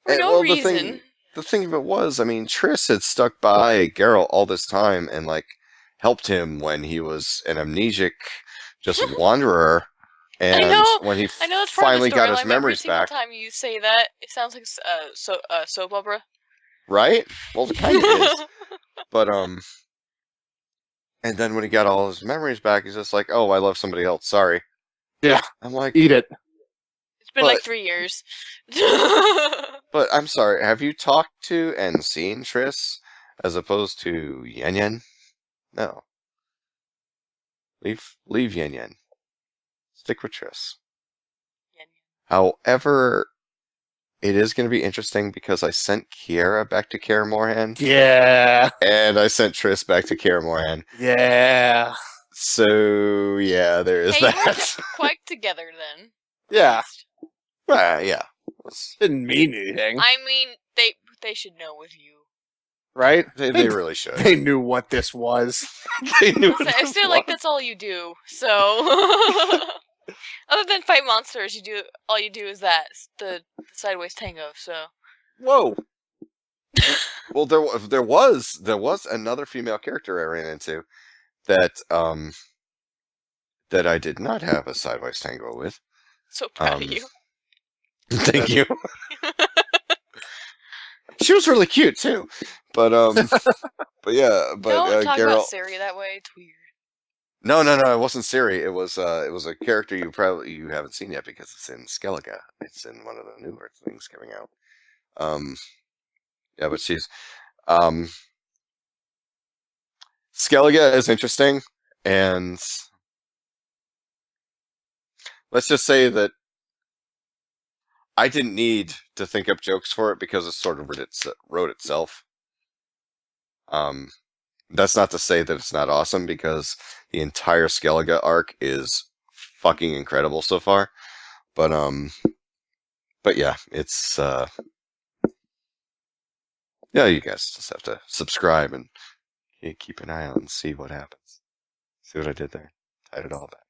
For And, no well, reason. the thing of it was, I mean, Triss had stuck by Geralt all this time and like helped him when he was an amnesic, just wanderer. And when he I know that's part finally of the got storyline, his but memories every single back, time you say that, it sounds like soap opera. right? Well, it kind of is. But and then when he got all his memories back, he's just like, "Oh, I love somebody else. Sorry." Yeah. I'm like, Eat it. It's been like But- 3 years. but I'm sorry. Have you talked to and seen Triss as opposed to Yen Yen? No. Leave Yen Yen. Stick with Triss. However, it is going to be interesting because I sent Kiera back to Kaer Morhen, Yeah. and I sent Triss back to Kaer Morhen. Yeah. So yeah, there is Hey, you that. quite together then. Yeah. Yeah. Didn't mean anything. I mean, they should know with you. Right? They really should. They knew what this was. They knew So what I this feel like was. that's all you do. So, other than fight monsters, all you do is that the sideways tango. So, Whoa. Well, there was another female character I ran into that that I did not have a sideways tango with. so proud of you. Thank you. She was really cute too, but yeah, but Don't talk about Geralt. Siri that way. It's weird. No, it wasn't Siri. It was a character you haven't seen yet because it's in Skellige. It's in one of the newer things coming out. Yeah, but she's Skellige is interesting, and let's just say that I didn't need to think up jokes for it because it sort of wrote itself. That's not to say that it's not awesome, because the entire Skellige arc is fucking incredible so far. But yeah, it's yeah, you guys just have to subscribe and keep an eye out and see what happens. See what I did there? Tied it all back.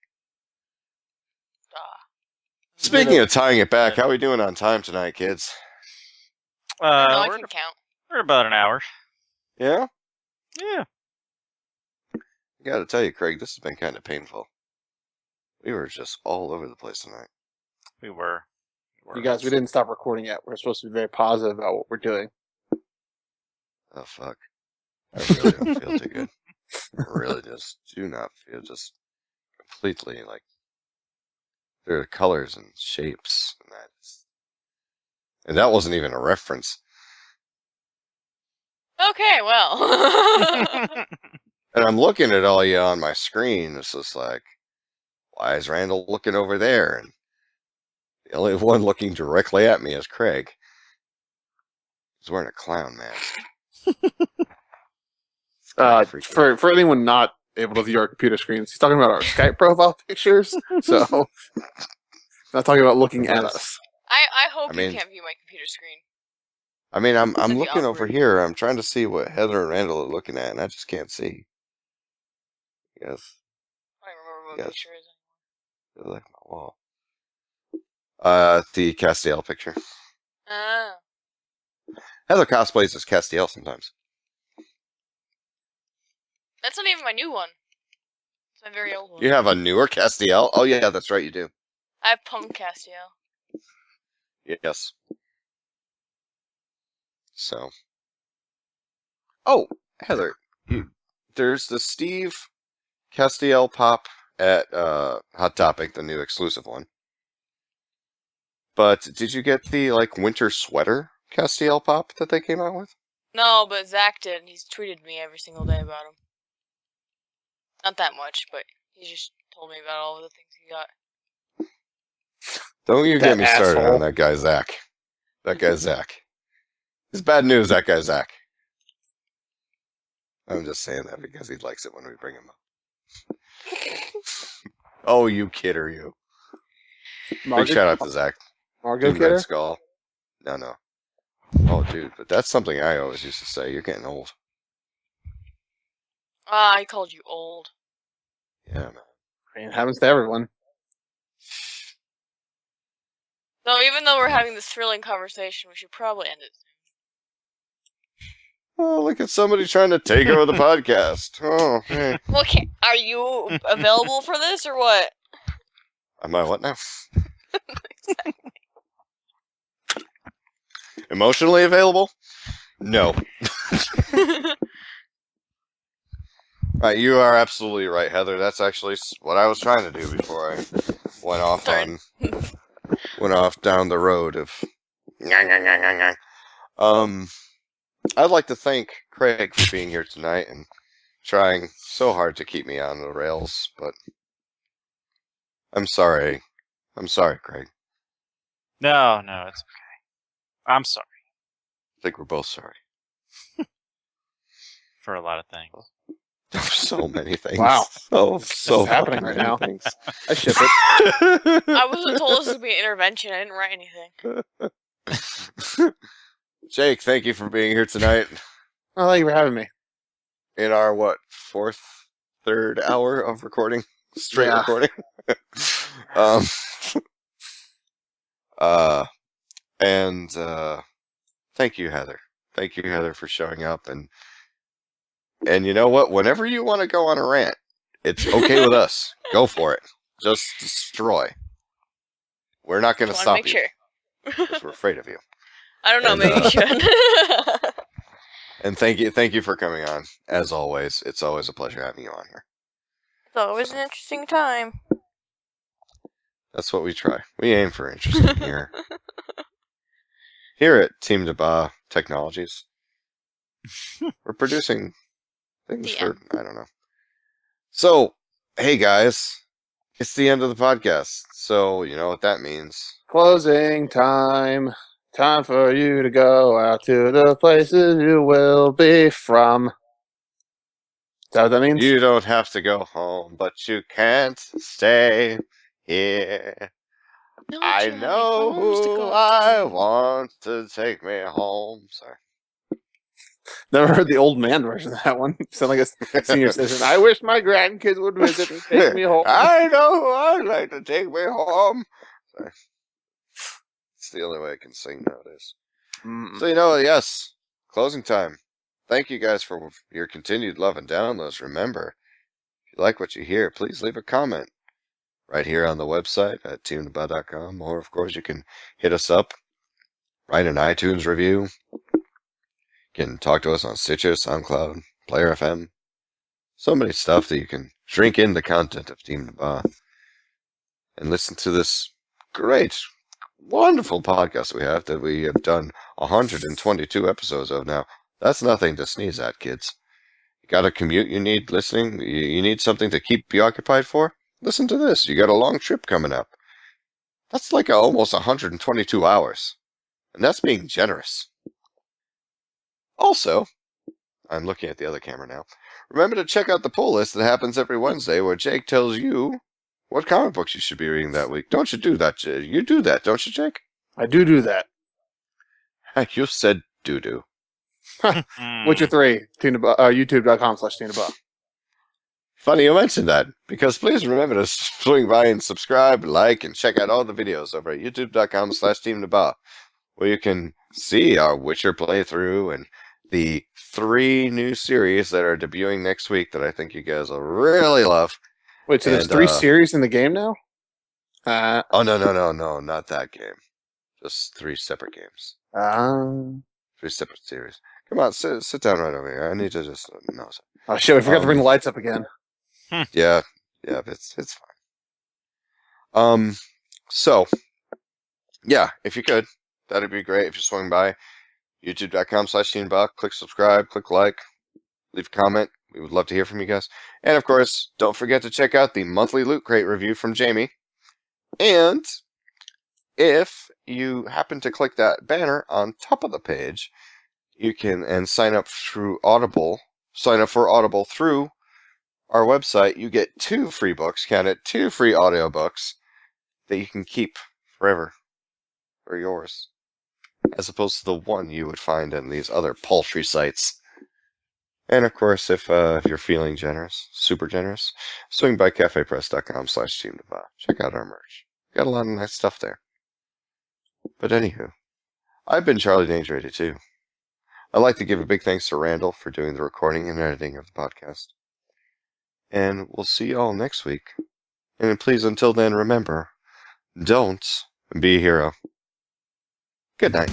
Speaking of tying it back, how are we doing on time tonight, kids? I can count. We're about an hour. Yeah? Yeah. I gotta tell you, Craig, this has been kind of painful. We were just all over the place tonight. We were. You guys, we didn't stop recording yet. We're supposed to be very positive about what we're doing. Oh, fuck. I really don't feel too good. I really just do not feel just completely like there are colors and shapes and that wasn't even a reference. Okay, well. And I'm looking at all you on my screen. It's just like, why is Randall looking over there? And the only one looking directly at me is Craig. He's wearing a clown mask. For anyone not able to view our computer screens, he's talking about our Skype profile pictures. So, not talking about looking at us. I hope you can't view my computer screen. I mean, I'm That'd be looking over awkward. here. I'm trying to see what Heather and Randall are looking at, and I just can't see. Yes, I don't remember what Yes. picture is. I like my wall. The Castiel picture. Ah. Heather cosplays as Castiel sometimes. That's not even my new one. It's my very old one. You have a newer Castiel? Oh yeah, that's right, you do. I have Punk Castiel. Yes. So. Oh, Heather, there's the Steve Castiel pop at Hot Topic, the new exclusive one. But did you get the winter sweater Castiel pop that they came out with? No, but Zach did, and he's tweeted me every single day about him. Not that much, but he just told me about all of the things he got. Don't you That get me started asshole. on that guy Zach. That guy Zach. It's bad news, that guy Zach. I'm just saying that because he likes it when we bring him up. Oh, you kidder, you. Big shout out to Zach. Margot Dude, Red Kidder? Skull. No. Oh, dude, but that's something I always used to say. You're getting old. Ah, I called you old. Yeah, man. I mean, it happens to everyone. So even though we're having this thrilling conversation, we should probably end it soon. Oh, look at somebody trying to take over the podcast. Oh, hey. Well, are you available for this or what? Am I what now? Emotionally available? No. Right, you are absolutely right, Heather. That's actually what I was trying to do before I went off Sorry. went off down the road of. I'd like to thank Craig for being here tonight and trying so hard to keep me on the rails, but I'm sorry. I'm sorry, Craig. No, it's okay. I'm sorry I think we're both sorry. for a lot of things. There's so many things. Wow. So What's happening fucking right now? many things. I ship it. I wasn't told this would be an intervention. I didn't write anything. Jake, thank you for being here tonight Well, thank you for having me. in our third hour of recording, straight Yeah. recording. And thank you, Heather. Thank you, Heather, for showing up. And you know what? Whenever you want to go on a rant, it's okay with us. Go for it. Just destroy. We're not going to Just wanna stop make you sure. because we're afraid of you. I don't know, And, maybe you should. And thank you for coming on. As always, it's always a pleasure having you on here. It's always an interesting time. That's what we try. We aim for interesting here. Here at Team DBAH Technologies, we're producing things The for, end. I don't know. So, hey guys, it's the end of the podcast. So, you know what that means. Closing time. Time for you to go out to the places you will be from. Is that what that means? You don't have to go home, but you can't stay here. Don't I you have any know homes to who go I to? want to take me home. Sorry. Never heard the old man version of that one. Sound like a senior citizen. I wish my grandkids would visit and take me home. I know who I'd like to take me home. Sorry. It's the only way I can sing nowadays. Mm. So, yes, closing time. Thank you guys for your continued love and downloads. Remember, if you like what you hear, please leave a comment right here on the website at teamdba.com. Or, of course, you can hit us up, write an iTunes review. You can talk to us on Stitcher, SoundCloud, Player FM. So many stuff that you can drink in the content of Team DBAH and listen to this great, wonderful podcast we have done 122 episodes of now. That's nothing to sneeze at, kids. You got a commute you need listening? You need something to keep you occupied for? Listen to this. You got a long trip coming up. That's like almost 122 hours. And that's being generous. Also, I'm looking at the other camera now. Remember to check out the pull list that happens every Wednesday where Jake tells you what comic books you should be reading that week. Don't you do that, Jake? You do that, don't you, Jake? I do that. You said doo-doo. Witcher 3, youtube.com/TeamDBAH. Funny you mentioned that, because please remember to swing by and subscribe, like, and check out all the videos over at youtube.com/TeamDBAH, where you can see our Witcher playthrough and the 3 new series that are debuting next week that I think you guys will really love. Wait, so there's And, 3 series in the game now? Oh, no, not that game. Just 3 separate games. 3 separate series. Come on, sit down right over here. I need to just... No, sorry. Oh shit, we forgot to bring the lights up again. Yeah, it's fine. So, yeah, if you could, that'd be great if you swung by youtube.com/TeamDBAH, click subscribe, click like, leave a comment. We would love to hear from you guys. And of course, don't forget to check out the monthly Loot Crate review from Jamie. And if you happen to click that banner on top of the page, you can sign up for Audible through our website. You get 2 free books, count it, 2 free audiobooks that you can keep forever for yours, as opposed to the one you would find in these other paltry sites. And of course, if you're feeling generous, super generous, swing by cafepress.com/TeamDBAH. Check out our merch. Got a lot of nice stuff there. But anywho, I've been Charlie Danger 82. I'd like to give a big thanks to Randall for doing the recording and editing of the podcast. And we'll see you all next week. And please, until then, remember, don't be a hero. Good night.